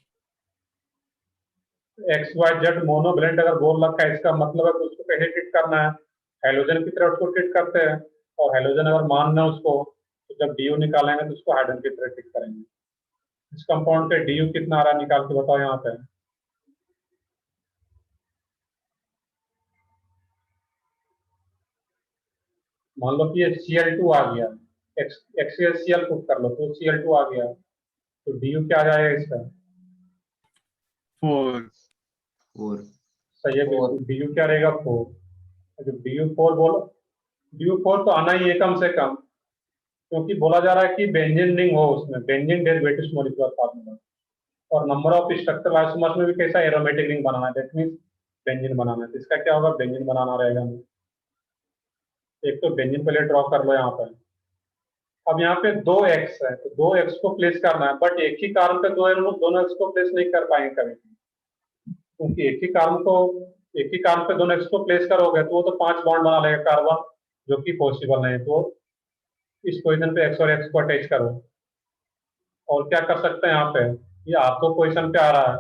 XYZ monovalent अगर बोल रखा है, इसका मतलब है कि उसको कैसे ट्रीट करना है, हेलोजन की तरह उसको ट्रीट करते हैं। और हेलोजन अगर मानना है उसको, तो जब DU निकालेंगे तो उसको हाइड्रोजन की तरह ट्रीट करेंगे। इस कंपाउंड पे DU कितना आ रहा है, निकाल के बताओ यहाँ पे। मान लो कि ये Cl2 आ गया, XCl पुट कर लो तो Cl2 आ गया, तो DU क्या आ जाएगा इसका, 4 4 सही है Four. बिल्कुल। DU क्या रहेगा, 4। जब DU4 बोलो, DU4 तो आना ही है कम से कम, क्योंकि बोला जा रहा है कि बेंजीन रिंग हो उसमें, बेंजीन डेरिवेटिव्स मॉलिक्यूलर फार्मूला। और नंबर ऑफ स्ट्रक्चरल आइसोमर्स में भी कैसा एरोमेटिक रिंग बनाना है, दैट मींस बेंजीन बनाना है। तो इसका क्या होगा, बेंजीन बनाना रहेगा हमें। एक तो बेंजीन पहले ड्रॉ कर लो यहाँ पर। अब यहाँ पे 2x है तो 2x को प्लेस करना है, बट एक ही कार्बन पे दोनों x को प्लेस नहीं कर पाएंगे कभी, क्योंकि एक ही कार्बन पे दोनों x को प्लेस करोगे तो वो तो 5 बॉन्ड बना लेगा कार्बन, जो कि पॉसिबल नहीं। तो इस पोजीशन पे x और x को अटैच करो। और क्या कर सकते हैं यहाँ पे, ये आपको पोजीशन पे आ रहा है,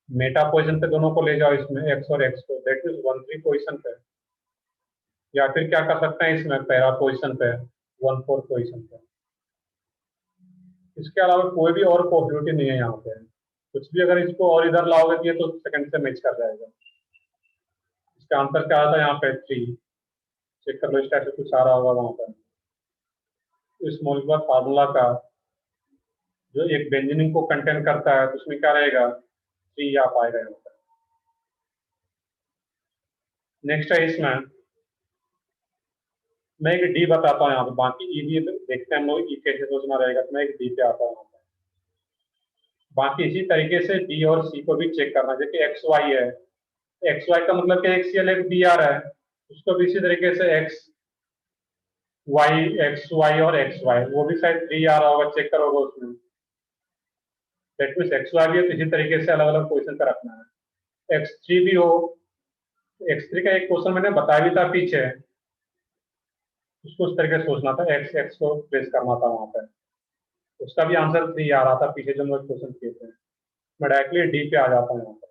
मेटा पोजीशन पे दोनों को ले जाओ इसमें, x और x को, दैट मींस 1,3 पोजीशन पे। या फिर क्या कर सकते हैं इसमें, पैरा पोजीशन पे, 1,4 पोजीशन पे। इसके अलावा कोई भी और पॉसिबिलिटी नहीं है यहाँ पे। कुछ भी अगर इसको और इधर लाओगे तो ये तो सेकंड से मैच कर जाएगा। इसका आंसर क्या आता है यहाँ पे, 3। चेक कर लो, इस टाइप से कुछ आ रहा होगा वहां पर। इस मॉलिक्यूलर फार्मूला का जो एक बेंजीन को कंटेन करता है, तो उसमें क्या रहेगा, 3 आप आएगा यहाँ पर। नेक्स्ट है इसमें मैं एक डी बताता हूँ यहाँ पे, बाकी ई भी देखते हैं हम लोग ई कैसे सोचना रहेगा, तो मैं एक डी पे आता हूँ यहाँ पे। बाकी इसी तरीके से डी और सी को भी चेक करना, जैसे एक्स वाई है, एक्स वाई का मतलब क्या एक्स सी एल एक बी आर है, उसको भी इसी तरीके से एक्स वाई और एक्स वाई, वो भी शायद 3 आ रहा होगा, चेक करोगे उसमें। दैट मीन्स एक्स वाई भी है, तो इसी तरीके से अलग अलग पोजिशन पर रखना है। एक्स थ्री भी हो, एक्स थ्री का एक क्वेश्चन मैंने बताया भी था पीछे, उसको उस तरीके से सोचना था, एक्स एक्स को प्लेस करना था वहां पर, उसका भी आंसर 3 आ रहा था पीछे जो मैं क्वेश्चन किए थे। मैं डायरेक्टली डी पे आ जाता हूँ यहाँ पर,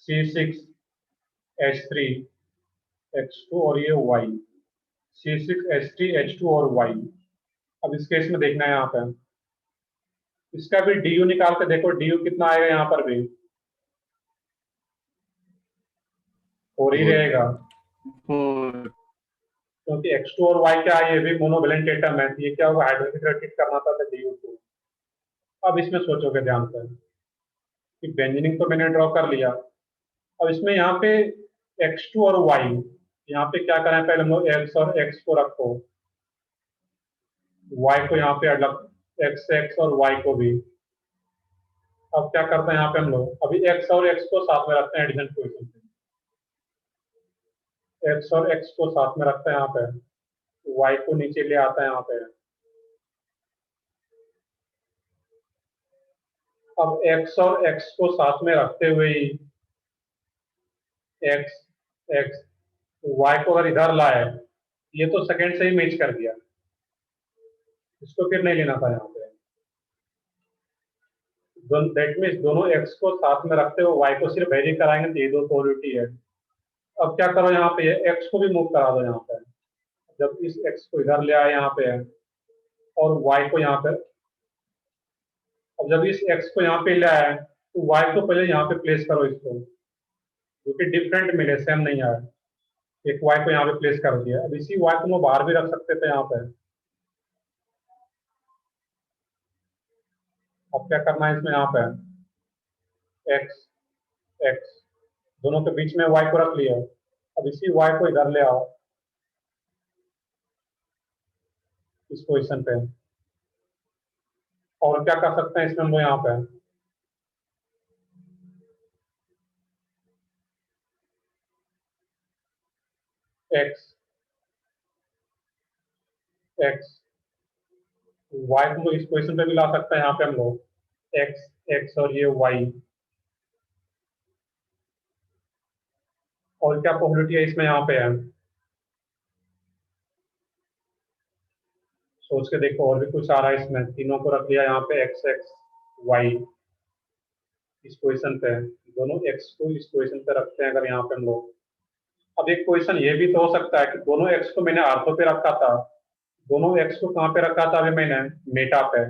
C6H3X2 और ये Y, C6H3H2 और Y। अब इस केस में देखना है यहाँ पे, इसका भी DU निकाल के देखो, DU कितना आएगा यहाँ पर भी 4 ही रहेगा, 4 क्योंकि X2 और Y क्या है, ये भी मोनोवेलेंट एटम है, ये क्या होगा हाइड्रोजन करना था तो DU को। अब इसमें सोचोगे ध्यान से कि बेंजीनिंग तो मैंने ड्रॉ कर लिया, अब इसमें यहाँ पे X2 और Y, यहाँ पे क्या करें, पहले हम लोग X और X को रखो, Y को यहाँ पे अलग, X और Y को भी। अब क्या करते हैं यहाँ पे हम लोग, अभी X और X को साथ में रखते हैं एडिशन पोजीशन पे, X और X को साथ में रखते हैं यहाँ पे, Y को नीचे ले आता है यहाँ पे। अब X और X को साथ में रखते हुए ही X Y को अगर इधर लाए, ये तो सेकंड से ही मैच कर दिया, इसको फिर नहीं लेना था यहाँ पे। दैट मीन्स दोनों X को साथ में रखते हुए Y को सिर्फ वेरी कराएंगे तो ये दो प्रोबेबिलिटी है। अब क्या करो यहाँ पे, X को भी मूव करा दो यहाँ पे, जब इस X को इधर ले आए यहाँ पे और Y को यहाँ पे, अब जब इस X को यहाँ पे ले आए तो Y को पहले यहाँ पे प्लेस करो इसको, क्योंकि डिफरेंट मिले, सेम नहीं आए, एक Y को यहाँ पे प्लेस कर दिया। अब इसी Y को हम बाहर भी रख सकते थे यहाँ पे। अब क्या करना है इसमें, यहाँ पे X दोनों के बीच में Y को रख लिया, अब इसी Y को इधर ले आओ इस पोजीशन पे, और क्या कर सकते हैं इसमें हम लोग यहाँ पे, X Y को इस पोजीशन पे भी ला सकते हैं यहाँ पे हम लोग, X और ये Y। और क्या प्रोबेबिलिटी है इसमें यहाँ पे है, सोच के देखो, और भी कुछ आ रहा है इसमें, तीनों को रख लिया यहाँ पे X Y इस पोजीशन पे, दोनों X को इस पोजीशन पे रखते हैं अगर यहाँ पे हम लोग। अब एक पोजीशन ये भी तो हो सकता है कि दोनों X को मैंने आर्थो पे रखा था, दोनों X को कहाँ पे रखा था अभी मैंने, मेटा पे।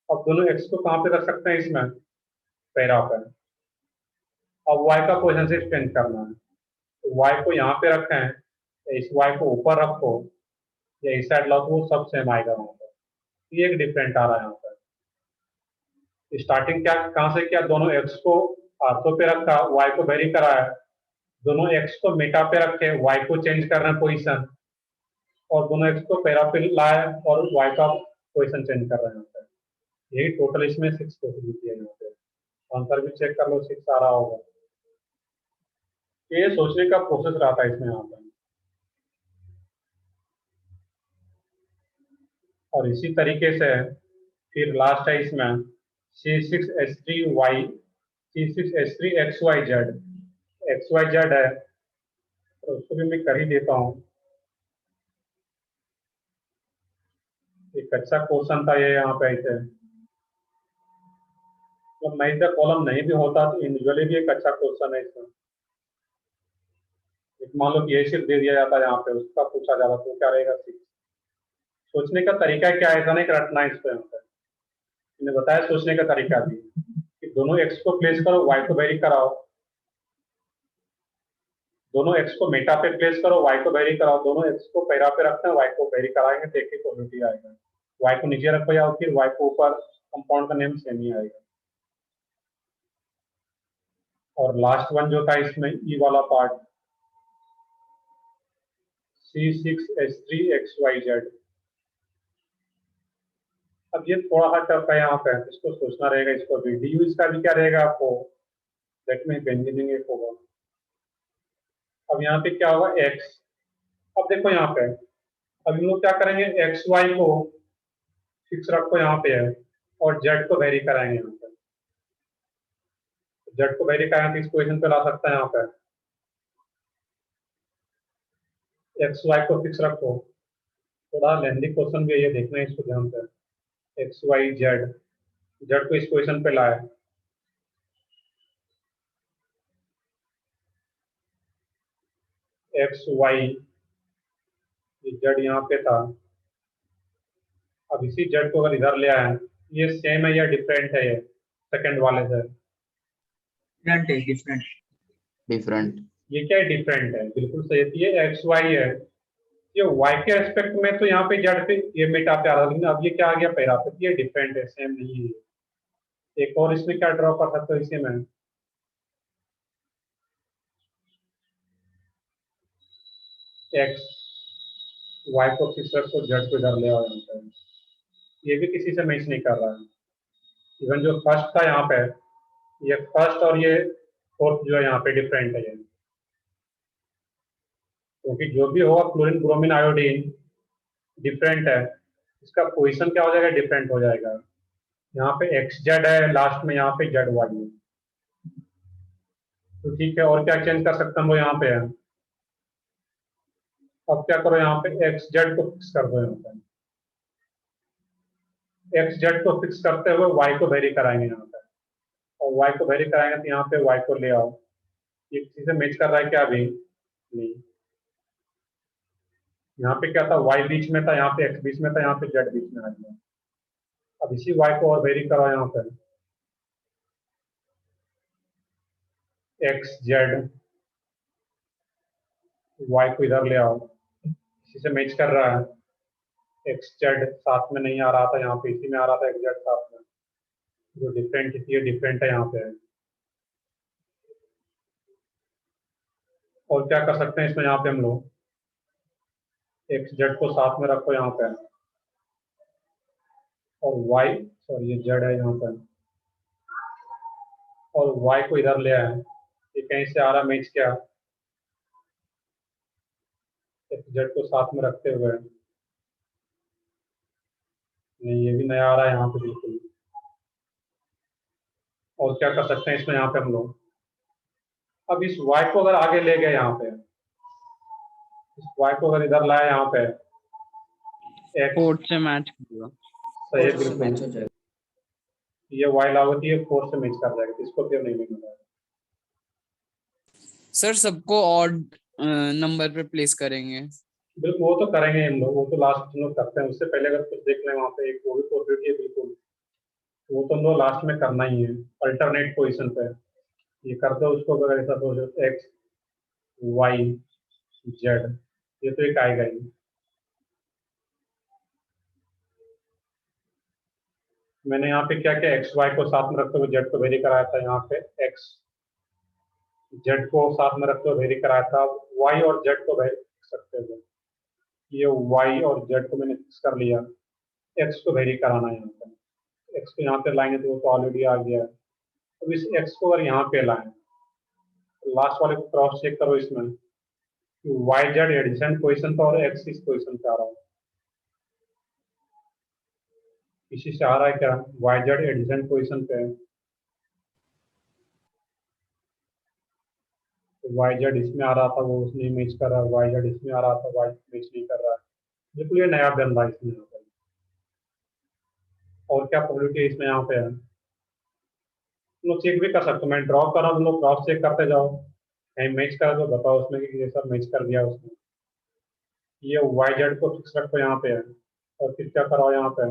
अब दोनों X को कहाँ पे रख सकते हैं इसमें, पैरा पे। अब Y का पोजीशन सिर्फ चेंज करना है, तो Y को यहाँ पे रखें या इस Y को ऊपर रखो या इस साइड लाओ, तो वो सब सेम आएगा वहाँ पर। ये एक डिफरेंट आ रहा है यहाँ पर। स्टार्टिंग क्या कहाँ से किया, दोनों X को आर्थो पे रखा, Y को वेरी कराया, दोनों X को मेटा पे रखे, Y को चेंज कर रहे हैं पोजिशन, और दोनों X को पैरा पे लाए और Y का पोजिशन चेंज कर रहे हैं यहाँ पे। यही टोटल इसमें 6 पॉसिबिलिटी है यहाँ पे। आंसर भी चेक कर लो, 6 आ रहा होगा। ये सोचने का प्रोसेस रहा था इसमें यहाँ पे। और इसी तरीके से फिर लास्ट है इसमें C6H3Y, C6H3XYZ, XYZ है तो उसको भी मैं कर ही देता हूँ। एक अच्छा क्वेश्चन था ये यहाँ पे ऐसे, जब नहीं था कॉलम नहीं भी होता तो इंडिविजुअली भी एक अच्छा क्वेश्चन है इसमें। एक मान लो कि ये सिर्फ दे दिया जाता है यहाँ पे, उसका पूछा जाता तो क्या रहेगा। सोचने का तरीका क्या है, ऐसा नहीं रटना इस पे यहाँ पे, मैंने बताया सोचने का तरीका भी कि दोनों X को प्लेस करो, Y को वेरी कराओ, दोनों X को मेटा पे प्लेस करो, Y को वेरी कराओ, दोनों X को पैरा पे रखते हैं, Y को वेरी कराएंगे तो एक ही प्रोबेबिलिटी आएगा। Y को नीचे रखो या फिर Y को ऊपर, कंपाउंड का नेम सेम ही आएगा। और लास्ट वन जो था इसमें ई वाला पार्ट C6H3XYZ। अब ये थोड़ा सा टफ है यहाँ पे, इसको सोचना रहेगा, इसको भी डी इसका भी क्या रहेगा आपको, दैट में बेंजीन एक होगा। अब यहाँ पे क्या होगा एक्स। अब देखो यहाँ पे, अब इन लोग क्या करेंगे, एक्स वाई को फिक्स रखो यहाँ पे है और जेड को वेरी कराएंगे यहाँ पे। जेड को वेरी कराएंगे तो इस पोजिशन पे ला सकता है यहाँ पे, एक्स वाई को फिक्स रखो। थोड़ा लेंदी क्वेश्चन भी है ये, देखना है इसको ध्यान से। एक्स वाई जेड, जेड को इस पोजिशन पे लाए, एक्स वाई, ये जेड यहाँ पे था। अब इसी जेड को अगर इधर ले आए, ये सेम है या डिफरेंट है, ये सेकंड वाले से डिफरेंट है, डिफरेंट। डिफरेंट। ये क्या है, डिफरेंट है, बिल्कुल सही है। ये एक्स वाई है, ये वाई के एस्पेक्ट में तो यहाँ पे जेड पे ये मिटा पे आ रहा है, लेकिन अब ये क्या आ गया पैरा पे, ये डिफरेंट है, सेम नहीं है। एक और इसमें क्या ड्रॉ कर सकते हो इसी में, एक्स वाई को फिक्स रखो, जेड को इधर ले आओ यहाँ पे। ये भी किसी से मैच नहीं कर रहा है। इवन जो फर्स्ट था यहाँ पे, ये फर्स्ट और ये फोर्थ जो है यहाँ पे डिफरेंट है ये, क्योंकि जो भी होगा क्लोरीन ब्रोमीन आयोडीन डिफरेंट है, इसका पोजीशन क्या हो जाएगा, डिफरेंट हो जाएगा। यहाँ पे एक्स जेड है, लास्ट में यहाँ पे जेड वाई है, तो ठीक है। और क्या चेंज कर सकते हैं हम लोग यहाँ पे है, अब क्या करो यहाँ पे एक्स जेड को फिक्स कर दो। यहाँ पे एक्स जेड को फिक्स करते हुए वाई को वेरी कराएंगे यहाँ पे, और वाई को वेरी कराएंगे तो यहाँ पे वाई को ले आओ। ये किसी से मैच कर रहा है क्या, अभी नहीं। यहाँ पे क्या था, वाई बीच में था, यहाँ पे एक्स बीच में था, यहाँ पे जेड बीच में आ गया। अब इसी वाई को और वेरी कराओ यहाँ पे, एक्स जेड, वाई को इधर ले आओ, इसी से मैच कर रहा है। एक्स जेड साथ में नहीं आ रहा था, यहाँ पे इसी में आ रहा था एक्स जेड साथ में, जो डिफरेंट इसलिए डिफरेंट है यहाँ पे। और क्या कर सकते हैं इसमें, यहाँ पे हम लोग एक्स जेड को साथ में रखो यहाँ पे, और वाई, सॉरी ये जेड है यहाँ पे, और वाई को इधर ले आए। ये कहीं से आ रहा मैच क्या, एक्स जेड को साथ में रखते हुए, नहीं ये भी नया आ रहा है यहाँ पे बिल्कुल। और क्या कर सकते हैं इसमें यहाँ पे हम लोग, अब इस y को अगर आगे ले गए यहाँ पे, इस y को अगर इधर लाया यहाँ पे, x फोर्थ से मैच करेगा। सही है फोर्थ से मैच हो बिल्कुल, जाएगा। ये y लागत ये 4 से मैच कर जाएगा, तो इसको फिर नहीं मिलेगा। सर सबको ऑड नंबर पे प्लेस करेंगे। बिल्कुल वो तो करेंगे हम लोग, वो तो लास्ट हम लोग करते हैं, उससे पहले अगर कुछ देख लें वहाँ पे एक वो भी पॉसिबिलिटी है बिल्कुल, वो तो हम लोग लास्ट में करना ही है अल्टरनेट पोजिशन पे। ये कर दो उसको, अगर ऐसा सोचो एक्स वाई जेड, ये तो एक आएगा ही। मैंने यहाँ पे क्या क्या एक्स वाई को साथ में रखते हुए जेड को वेरी कराया था, यहाँ पे एक्स जेड को साथ में रखते हुए वेरी कराया था, वाई और जेड को वेरी कर सकते हो। ये वाई और जेड को मैंने फिक्स कर लिया, एक्स को वेरी कराना है यहाँ पे। एक्स को यहाँ पे लाएंगे तो वो तो ऑलरेडी आ गया है। अब इस एक्स को अगर यहाँ पे लाएं, तो लास्ट वाले को क्रॉस चेक करो इसमें, वाई जेड एडिसेंट पोजिशन था और एक्स इस पोजिशन पे आ रहा है, इसी से आ रहा है क्या, वाई जेड एडिसेंट पोजिशन पे है, वाई जेड इसमें आ रहा था, वो उसने मैच कर रहा है, वाई जेड इसमें आ रहा था, वाई मैच नहीं कर रहा है, बिल्कुल ये नया बन रहा है इसमें यहाँ पे। और क्या प्रोबेबिलिटी इसमें यहाँ पे है, तुम लोग चेक भी कर सकते हो, मैं ड्रॉ कर रहा हूँ, तुम लोग क्रॉस चेक करते जाओ, कहीं मैच करा तो बताओ उसमें कि ये सब मैच कर दिया उसने। ये वाई जेड को फिक्स रखो यहाँ पे है, और फिर क्या कराओ यहाँ पे,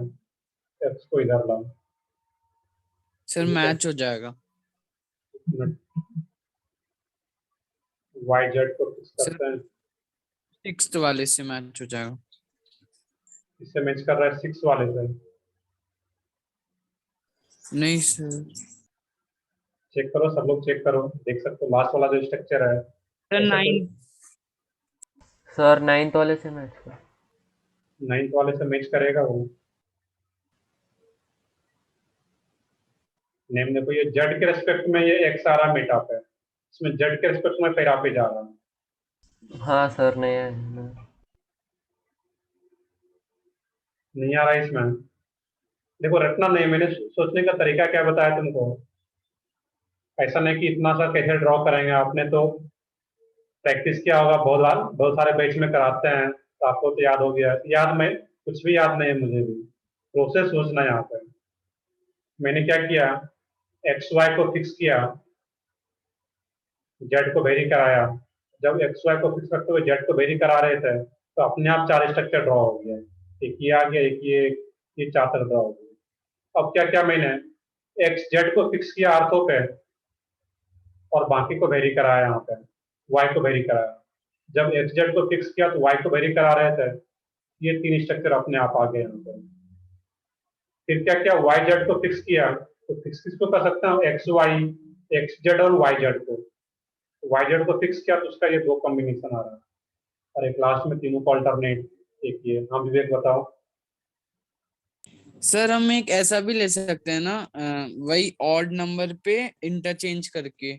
एक्स को इधर लाओ। सर मैच हो जाएगा। वाई जेड को फिक्स सर करते हैं, सिक्स्थ वाले से मैच हो जाएगा। इससे मैच कर रहा है 6 वाले से, नहीं सर, चेक करो, सब लोग चेक करो, देख सकते हो लास्ट वाला जो स्ट्रक्चर है। सर ऐसा 9। सर 9th वाले से मैच कर। 9th वाले से मैच करेगा वो। नेम देखो, ये जेड के रेस्पेक्ट में ये एक्स आ रहा मीट है, इसमें जेड के रेस्पेक्ट में फिर पे जा रहा है। हाँ सर नहीं है। नहीं आ रहा है इसमें। देखो रटना नहीं, मैंने सोचने का तरीका क्या बताया तुमको। ऐसा नहीं कि इतना सा कैसे ड्रॉ करेंगे, आपने तो प्रैक्टिस किया होगा बहुत बार, बहुत सारे बैच में कराते हैं तो आपको तो याद हो गया। याद में कुछ भी याद नहीं है मुझे भी, प्रोसेस सोचना है यहाँ पर। मैंने क्या किया, एक्स वाई को फिक्स किया, जेड को वेरी कराया। जब एक्स वाई को फिक्स करते हुए जेड को वेरी करा रहे थे तो अपने आप 4 स्ट्रक्चर ड्रॉ हो गया। एक ये आ गया, एक ये 4 तक ड्रॉ हो गया। अब क्या क्या मैंने एक्स जेड को फिक्स किया आर्थो पे, और बाकी को वेरी कराया यहाँ पे, वाई को वेरी कराया। जब एक्स जेड को फिक्स किया तो वाई को वेरी करा रहे थे, ये 3 स्ट्रक्चर अपने आप आ गए यहाँ पे। फिर क्या किया, वाई जेड को फिक्स किया, तो फिक्स किसको कर सकते हैं, एक्स वाई, एक्स जेड और वाई जेड को। वाई जेड को फिक्स किया तो उसका ये 2 कॉम्बिनेशन आ रहा है, और एक लास्ट में तीनों को अल्टरनेट। एक ये, हाँ विवेक बताओ। सर हम एक ऐसा भी ले सकते हैं ना, वही ऑड नंबर पे इंटरचेंज करके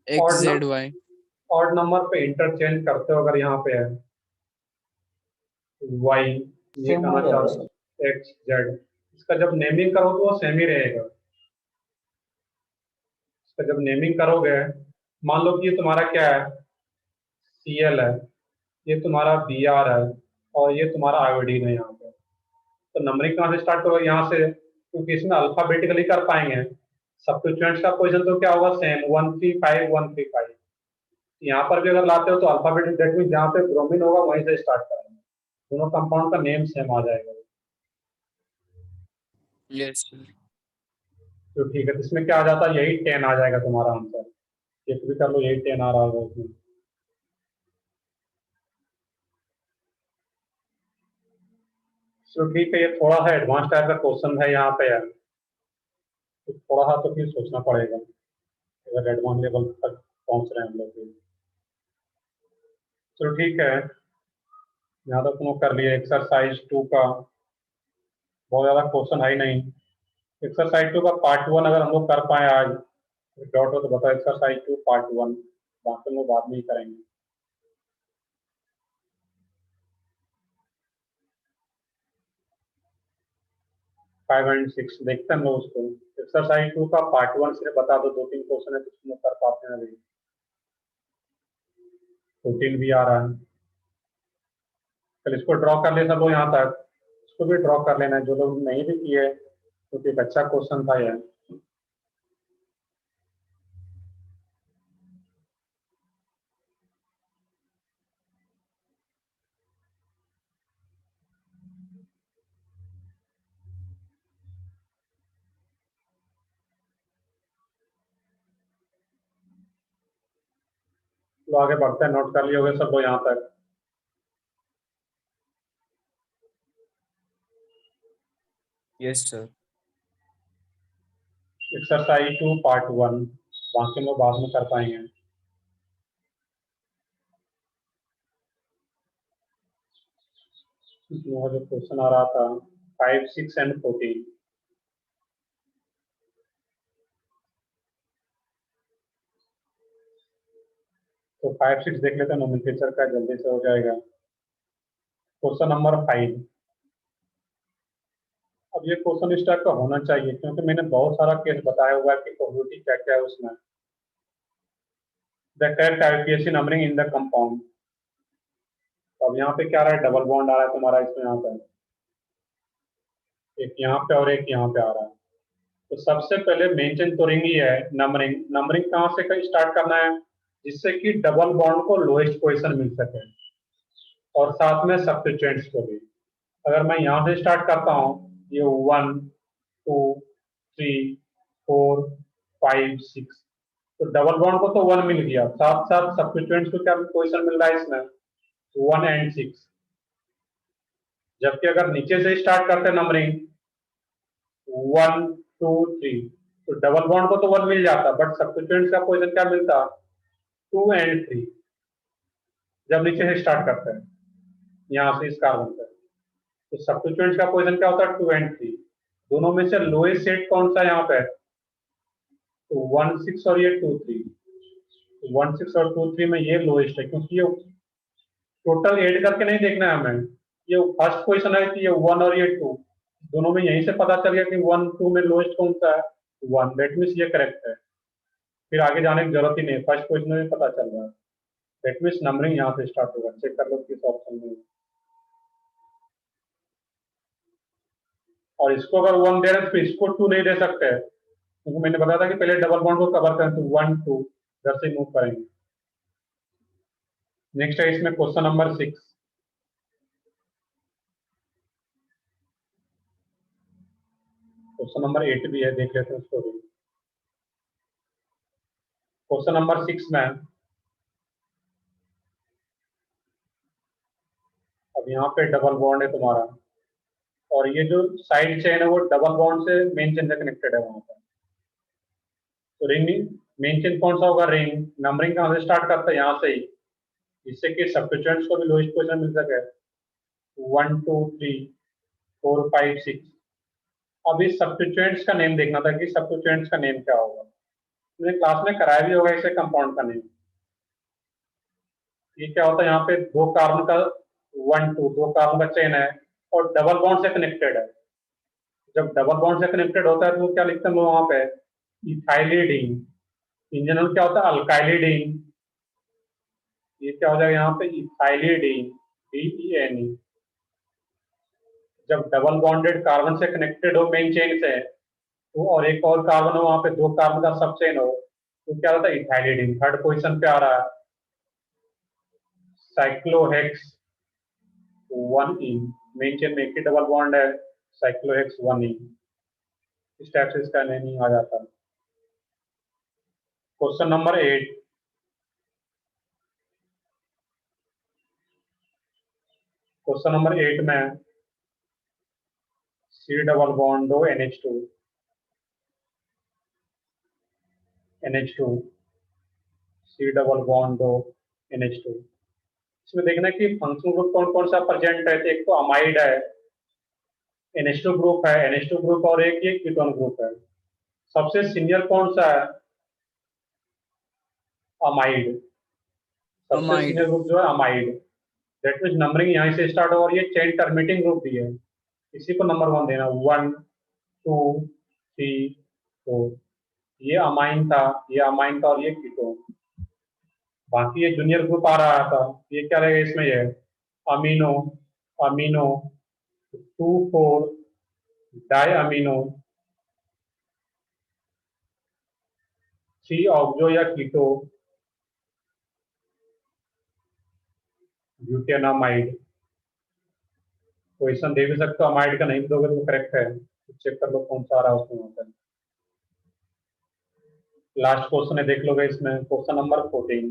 X Z Y. Odd number पे इंटरचेंज करते हो अगर यहाँ पे है वाई, ये कहना चाहते हो एक्स जेड, इसका जब नेमिंग करो तो वो सेम ही रहेगा। इसका जब नेमिंग करोगे, मान लो कि ये तुम्हारा क्या है, सी एल है, ये तुम्हारा बी आर है, और ये तुम्हारा आयोडीन है यहाँ पे। तो नंबरिंग कहाँ से स्टार्ट करोगे, यहाँ से, क्योंकि इसमें अल्फाबेटिकली कर पाएंगे। सब्स्टिट्यूएंट्स का पोजीशन तो क्या होगा, सेम 135 135। यहाँ पर भी अगर लाते हो तो अल्फाबेटिक, दैट मीन जहाँ पे ब्रोमीन होगा वहीं से स्टार्ट करेंगे, दोनों कंपाउंड का नेम सेम आ जाएगा। Yes sir. तो ठीक है, तो इसमें क्या आ जाता है, यही 10 आ जाएगा तुम्हारा आंसर। चेक भी कर लो, यही 10 आ रहा होगा उसमें। तो ठीक है, ये थोड़ा सा एडवांस टाइप का क्वेश्चन है यहाँ पे यार, तो थोड़ा सा तो फिर सोचना पड़ेगा अगर एडवांस लेवल तक पहुंच रहे हैं हम लोग। चलो ठीक है, यहाँ तक तुम कर लिए एक्सरसाइज 2 का। बहुत ज्यादा क्वेश्चन है ही नहीं। एक्सरसाइज 2 का पार्ट 1 अगर हम लोग कर पाए आज, डाउट हो तो बताओ। एक्सरसाइज 2 पार्ट 1, बाकी हम लोग बाद में ही करेंगे। फाइव एंड सिक्स देखते हैं हम लोग उसको। एक्सरसाइज 2 का पार्ट 1 सिर्फ बता दो, 2-3 क्वेश्चन है तो उसमें कर पाते हैं अभी। 14 भी आ रहा है, कल इसको ड्रॉ कर ले सब लोग यहाँ तक। इसको भी ड्रॉ कर लेना है जो लोग नहीं भी किए, क्योंकि एक अच्छा क्वेश्चन था यह। तो आगे बढ़ते हैं, नोट कर लिए होंगे सब लोग यहाँ तक। Yes sir. एक्सरसाइज 2 पार्ट 1, बाकी हम लोग बाद में कर पाएंगे। इसमें जो क्वेश्चन आ रहा था 5, 6 एंड 14। तो 5, 6 देख लेते हैं, नोमेनक्लेचर का जल्दी से हो जाएगा। Question number 5। अब ये क्वेश्चन इस टाइप का होना चाहिए, क्योंकि मैंने बहुत सारा केस बताया हुआ है कि प्रोबेबिलिटी क्या क्या है उसमें। The correct IPSC numbering in the compound. अब यहाँ पे क्या आ रहा है, डबल बॉन्ड आ रहा है तुम्हारा इसमें, यहाँ पे एक यहाँ पे और एक यहाँ पे आ रहा है। तो सबसे पहले मेंशन तो रिंग ही है नंबरिंग। नंबरिंग कहाँ से स्टार्ट करना है, जिससे कि डबल बॉन्ड को लोएस्ट पोजीशन मिल सके, और साथ में सब्स्टिट्यूएंट्स को भी। अगर मैं यहाँ से स्टार्ट करता हूँ, ये 1 2 3 4 5 6, तो डबल बॉन्ड को तो 1 मिल गया, साथ साथ सब्स्टिट्यूएंट्स को क्या पोजीशन मिल रहा है इसमें, 1 एंड 6। जबकि अगर नीचे से स्टार्ट करते हैं नंबरिंग 1 2 3, तो डबल बॉन्ड को तो 1 मिल जाता, बट सब्स्टिट्यूएंट्स का पोजीशन क्या मिलता, 2 एंड 3, जब नीचे से स्टार्ट करते हैं यहाँ से इस कार्बन पर। तो सब्स्टिट्यूएंट्स का पोजीशन क्या होता है, 2 एंड 3। दोनों में से लोएस्ट सेट कौन सा यहाँ पे, तो 1 6 और ये 2 3। 1 6 और 2 3 में ये लोएस्ट है, क्योंकि ये टोटल ऐड करके नहीं देखना है हमें, ये फर्स्ट पोजीशन है कि ये 1 और ये 2, दोनों में यहीं से पता चल गया कि 1 2 में लोएस्ट कौन सा है, 1। दैट मीन्स ये करेक्ट है, फिर आगे जाने की जरूरत ही नहीं, फर्स्ट पोजीशन में पता चल रहा है। दैट मीन्स नंबरिंग यहाँ से स्टार्ट होगा। चेक कर लो किस ऑप्शन में। और इसको अगर 1 दे रहे हैं तो इसको 2 नहीं दे सकते, क्योंकि मैंने बताया था कि पहले डबल बॉन्ड को कवर करें, तो 1 2 इधर से मूव करेंगे। नेक्स्ट है इसमें क्वेश्चन नंबर 6। क्वेश्चन नंबर 8 भी है, देख लेते हैं उसको भी। क्वेश्चन नंबर 6 में अब यहाँ पे डबल बॉन्ड है तुम्हारा, और ये जो साइड चेन है वो डबल बॉन्ड से मेन चेन से कनेक्टेड है वहां पर। तो रिंग मेन चेन कौन सा होगा, रिंग। नंबरिंग कहाँ से स्टार्ट करता है, यहाँ से ही, जिससे कि सब्स्टिट्यूएंट्स को भी लोएस्ट पोजीशन मिल सके। 1 2 3 4 5 6। अब इस सब्स्टिट्यूएंट्स का नेम देखना था कि सब्स्टिट्यूएंट्स का नेम क्या होगा। मैंने क्लास में कराया भी होगा इसे, कंपाउंड का नेम। ये क्या होता है, यहाँ पे दो कार्बन का 1 2 दो कार्बन का चेन है और डबल बॉन्ड से कनेक्टेड है। जब डबल बॉन्ड से कनेक्टेड होता है तो वो क्या लिखते हैं वहां पे, इथाइलिडीन। इन जनरल क्या होता है, अल्काइलिडीन। ये क्या हो जाएगा यहाँ पे, इथाइलिडीन, DENE। जब डबल बॉन्डेड कार्बन से कनेक्टेड हो मेन चेन से, तो और एक और कार्बन हो वहां पे, दो कार्बन का सब चेन हो, तो क्या होता है, इथाइलिडीन। थर्ड पोजीशन पे आ रहा है साइक्लोहेक्स 1E। मेन चेन में एक ही डबल बॉन्ड है, साइक्लोहेक्स 1E। इस टाइप से इसका नेमिंग आ जाता है। Question number 8। क्वेश्चन नंबर 8 में C डबल बॉन्ड दो NH2 C डबल बॉन्ड दो NH2। इसमें देखना है कि फंक्शनल ग्रुप कौन कौन सा प्रेजेंट है। तो एक तो अमाइड है, NH2 ग्रुप है, NH2 ग्रुप, और एक ये कीटोन ग्रुप है। सबसे सीनियर कौन सा है, अमाइड। सबसे अमाइड। सीनियर ग्रुप जो है अमाइड। दैट मीन्स नंबरिंग यहीं से स्टार्ट हो, और ये चेन टर्मिनेटिंग ग्रुप भी है, इसी को नंबर 1 देना। 1 2 3 4। ये अमाइन था, ये अमाइन था, और ये कीटोन। बाकी ये जूनियर ग्रुप आ रहा था, ये क्या रहेगा इसमें, ये amino, amino 2 4 di amino 3 oxo या कीटो ब्यूटेनामाइड। क्वेश्चन दे भी सकते हो, अमाइड का नहीं भी दोगे तो करेक्ट है, तो चेक कर लो कौन सा आ रहा है उसमें वहां पर। लास्ट क्वेश्चन है, देख लोगे इसमें। Question number 14।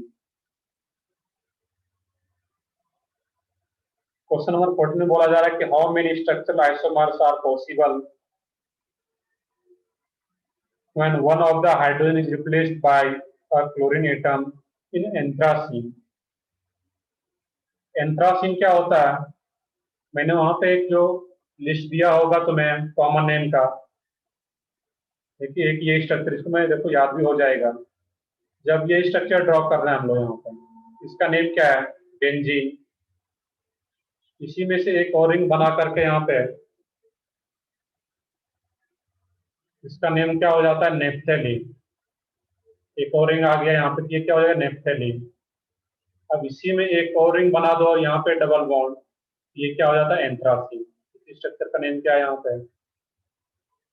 क्वेश्चन नंबर 14 में बोला जा रहा है कि how many structural isomers are possible when one of the hydrogen is replaced by a chlorine atom in anthracene। Anthracene क्या होता है, मैंने वहां पे एक जो लिस्ट दिया होगा तुम्हें कॉमन नेम का, देखिए एक ये स्ट्रक्चर, इसको मैं देखो याद भी हो जाएगा। जब ये स्ट्रक्चर ड्रॉ कर रहे हैं हम लोग यहाँ पर, इसका नेम क्या है, बेंजीन। इसी में से एक और रिंग बना करके यहाँ पे इसका नेम क्या हो जाता है, नेफ्थेलीन। एक और रिंग आ गया यहाँ पे, ये क्या हो जाएगा, नेफ्थेलीन। अब इसी में एक और रिंग बना दो और यहाँ पे डबल बॉन्ड, ये क्या हो जाता है, एंथ्रासीन। इस स्ट्रक्चर का नेम क्या है यहाँ पे,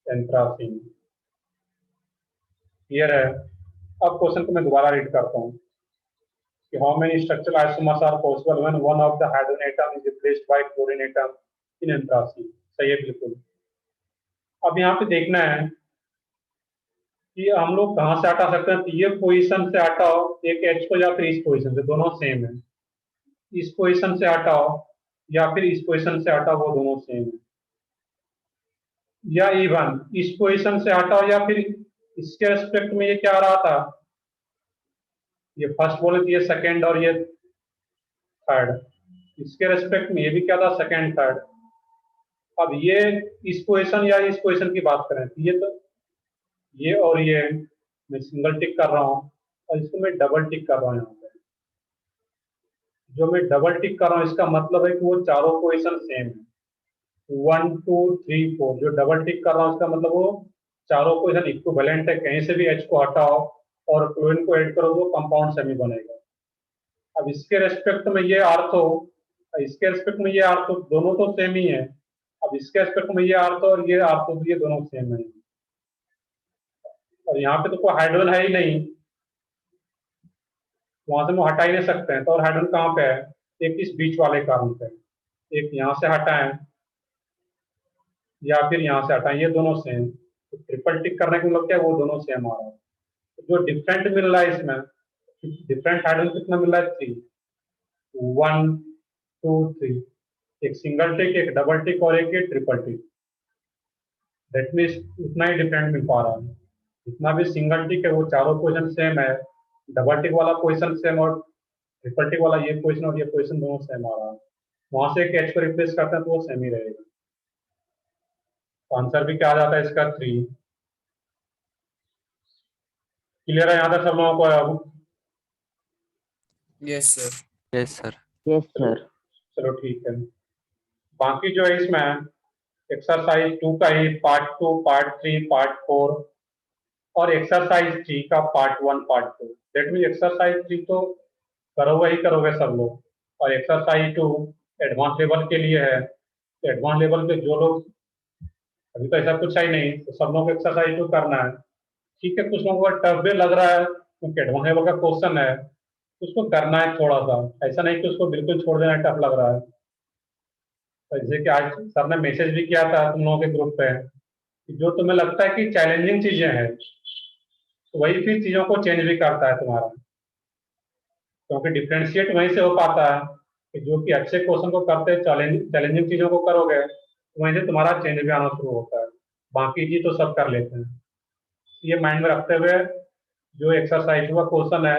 एंथ्रासीन। क्लियर है। अब क्वेश्चन को मैं दोबारा रीड करता हूँ कि how many structural isomers are possible when one of the hydrogen atom is replaced by chlorine atom in anthracene. सही है बिल्कुल। अब यहाँ पे देखना है कि हम लोग कहाँ से हटा सकते हैं। तो ये पोजीशन से हटाओ एक H को, या फिर इस पोजीशन से, दोनों सेम है। इस पोजीशन से हटाओ या फिर इस पोजीशन से हटाओ, वो दोनों सेम है। या इवन इस पोजीशन से हटाओ या फिर इसके रेस्पेक्ट में ये क्या आ रहा था, ये फर्स्ट बोले थे, ये सेकंड और ये थर्ड, इसके रेस्पेक्ट में ये भी क्या था, सेकंड थर्ड। अब ये इस पोजीशन या इस पोजीशन की बात करें तो ये, तो ये और ये मैं सिंगल टिक कर रहा हूँ और इसको मैं डबल टिक कर रहा हूँ। यहाँ पे जो मैं डबल टिक कर रहा हूँ इसका मतलब है कि वो चारों पोजीशन सेम है, 1 2 3 4। जो डबल टिक कर रहा हूँ इसका मतलब वो चारों पोजीशन इक्विवेलेंट है, कहीं से भी एच को हटाओ और क्लोरीन को ऐड करो वो कंपाउंड सेमी बनेगा। अब इसके रेस्पेक्ट में ये आर्थो, इसके रेस्पेक्ट में ये आर्थो, दोनों तो सेम ही है। अब इसके रेस्पेक्ट में ये आर्थो और ये आर्थो, ये दोनों सेम है। और यहाँ पे तो कोई हाइड्रोजन है ही नहीं, वहां से हम हटा ही नहीं सकते हैं। तो और हाइड्रोजन कहाँ पे है, एक इस बीच वाले कार्बन पे, एक यहाँ से हटाएं या फिर यहाँ से हटाएं, ये दोनों सेम। तो ट्रिपल टिक करने का मतलब क्या है, वो दोनों सेम आ रहा है। तो जो डिफरेंट मिल रहा है इसमें, डिफरेंट हाइड्रोजन कितना मिल रहा है, 3, 1 2 3, एक सिंगल टिक, एक डबल टिक और एक ट्रिपल टिक। दैट मीन्स उतना ही डिफरेंट मिल पा रहा है। जितना भी सिंगल टिक है वो चारों पोजीशन सेम है, डबल टिक वाला पोजीशन सेम और ट्रिपल टिक वाला ये पोजीशन और ये पोजीशन दोनों सेम आ रहा है। वहां से एक एच को रिप्लेस करते हैं तो वो सेम ही रहेगा। तो आंसर भी क्या आ जाता है इसका, 3। क्लियर है यहाँ तक सब लोगों को? अब yes sir. Yes sir. Yes sir. चलो ठीक है। बाकी जो है इसमें एक्सरसाइज 2 का ही पार्ट 2, पार्ट 3, पार्ट 4 और एक्सरसाइज 3 का part 1, part 2। That mean exercise 3 तो करोगे ही करोगे सब लोग, और एक्सरसाइज 2 एडवांस लेवल के लिए है। तो एडवांस लेवल पे जो लोग, अभी तो ऐसा कुछ है ही नहीं, तो सब लोग एक्सरसाइज 2 करना है। ठीक है, कुछ लोगों को टफ भी लग रहा है क्योंकि एडवांस लेवल का क्वेश्चन है, उसको करना है थोड़ा सा, ऐसा नहीं कि उसको बिल्कुल छोड़ देना, टफ लग रहा है। तो जैसे कि आज सर ने मैसेज भी किया था तुम लोगों के ग्रुप पे कि जो तुम्हें लगता है कि चैलेंजिंग चीजें हैं, तो वही फिर चीजों को चेंज भी करता है तुम्हारा, क्योंकि डिफ्रेंशिएट वहीं से हो पाता है कि जो कि अच्छे क्वेश्चन को करते चैलेंजिंग चीजों को करोगे तो वहीं से तुम्हारा चेंज भी आना शुरू होता है। बाकी जी तो सब कर लेते हैं। ये माइंड में रखते हुए जो एक्सरसाइज का क्वेश्चन है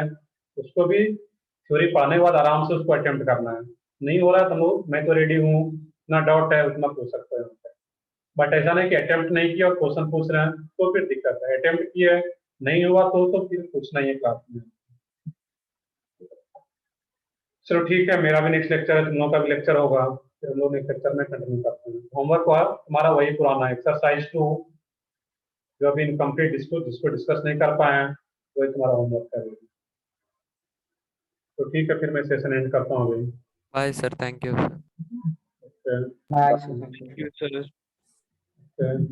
उसको भी थ्योरी पढ़ने के बाद आराम से उसको अटेम्प्ट करना है। नहीं हो रहा है तो मैं तो रेडी हूँ, ना डाउट है उतना पूछ सकते हैं। बट ऐसा नहीं कि अटेम्प्ट नहीं किया और क्वेश्चन पूछ रहे हैं तो फिर दिक्कत है। अटेम्प्ट किए नहीं हुआ तो फिर पूछना ही है क्लास में। चलो ठीक है, मेरा भी नेक्स्ट लेक्चर है, तुम लोगों का भी लेक्चर होगा, फिर हम लोग नेक्स्ट लेक्चर में कंटिन्यू करते हैं। होमवर्क हमारा वही पुराना एक्सरसाइज 2 जो अभी इनकम्प्लीट जिसको डिस्कस नहीं कर पाए हैं वही तुम्हारा होमवर्क है। तो ठीक है, फिर मैं सेशन एंड करता हूँ अभी। Bye sir, thank you sir. Okay, bye thank you sir.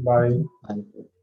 Bye. Sir.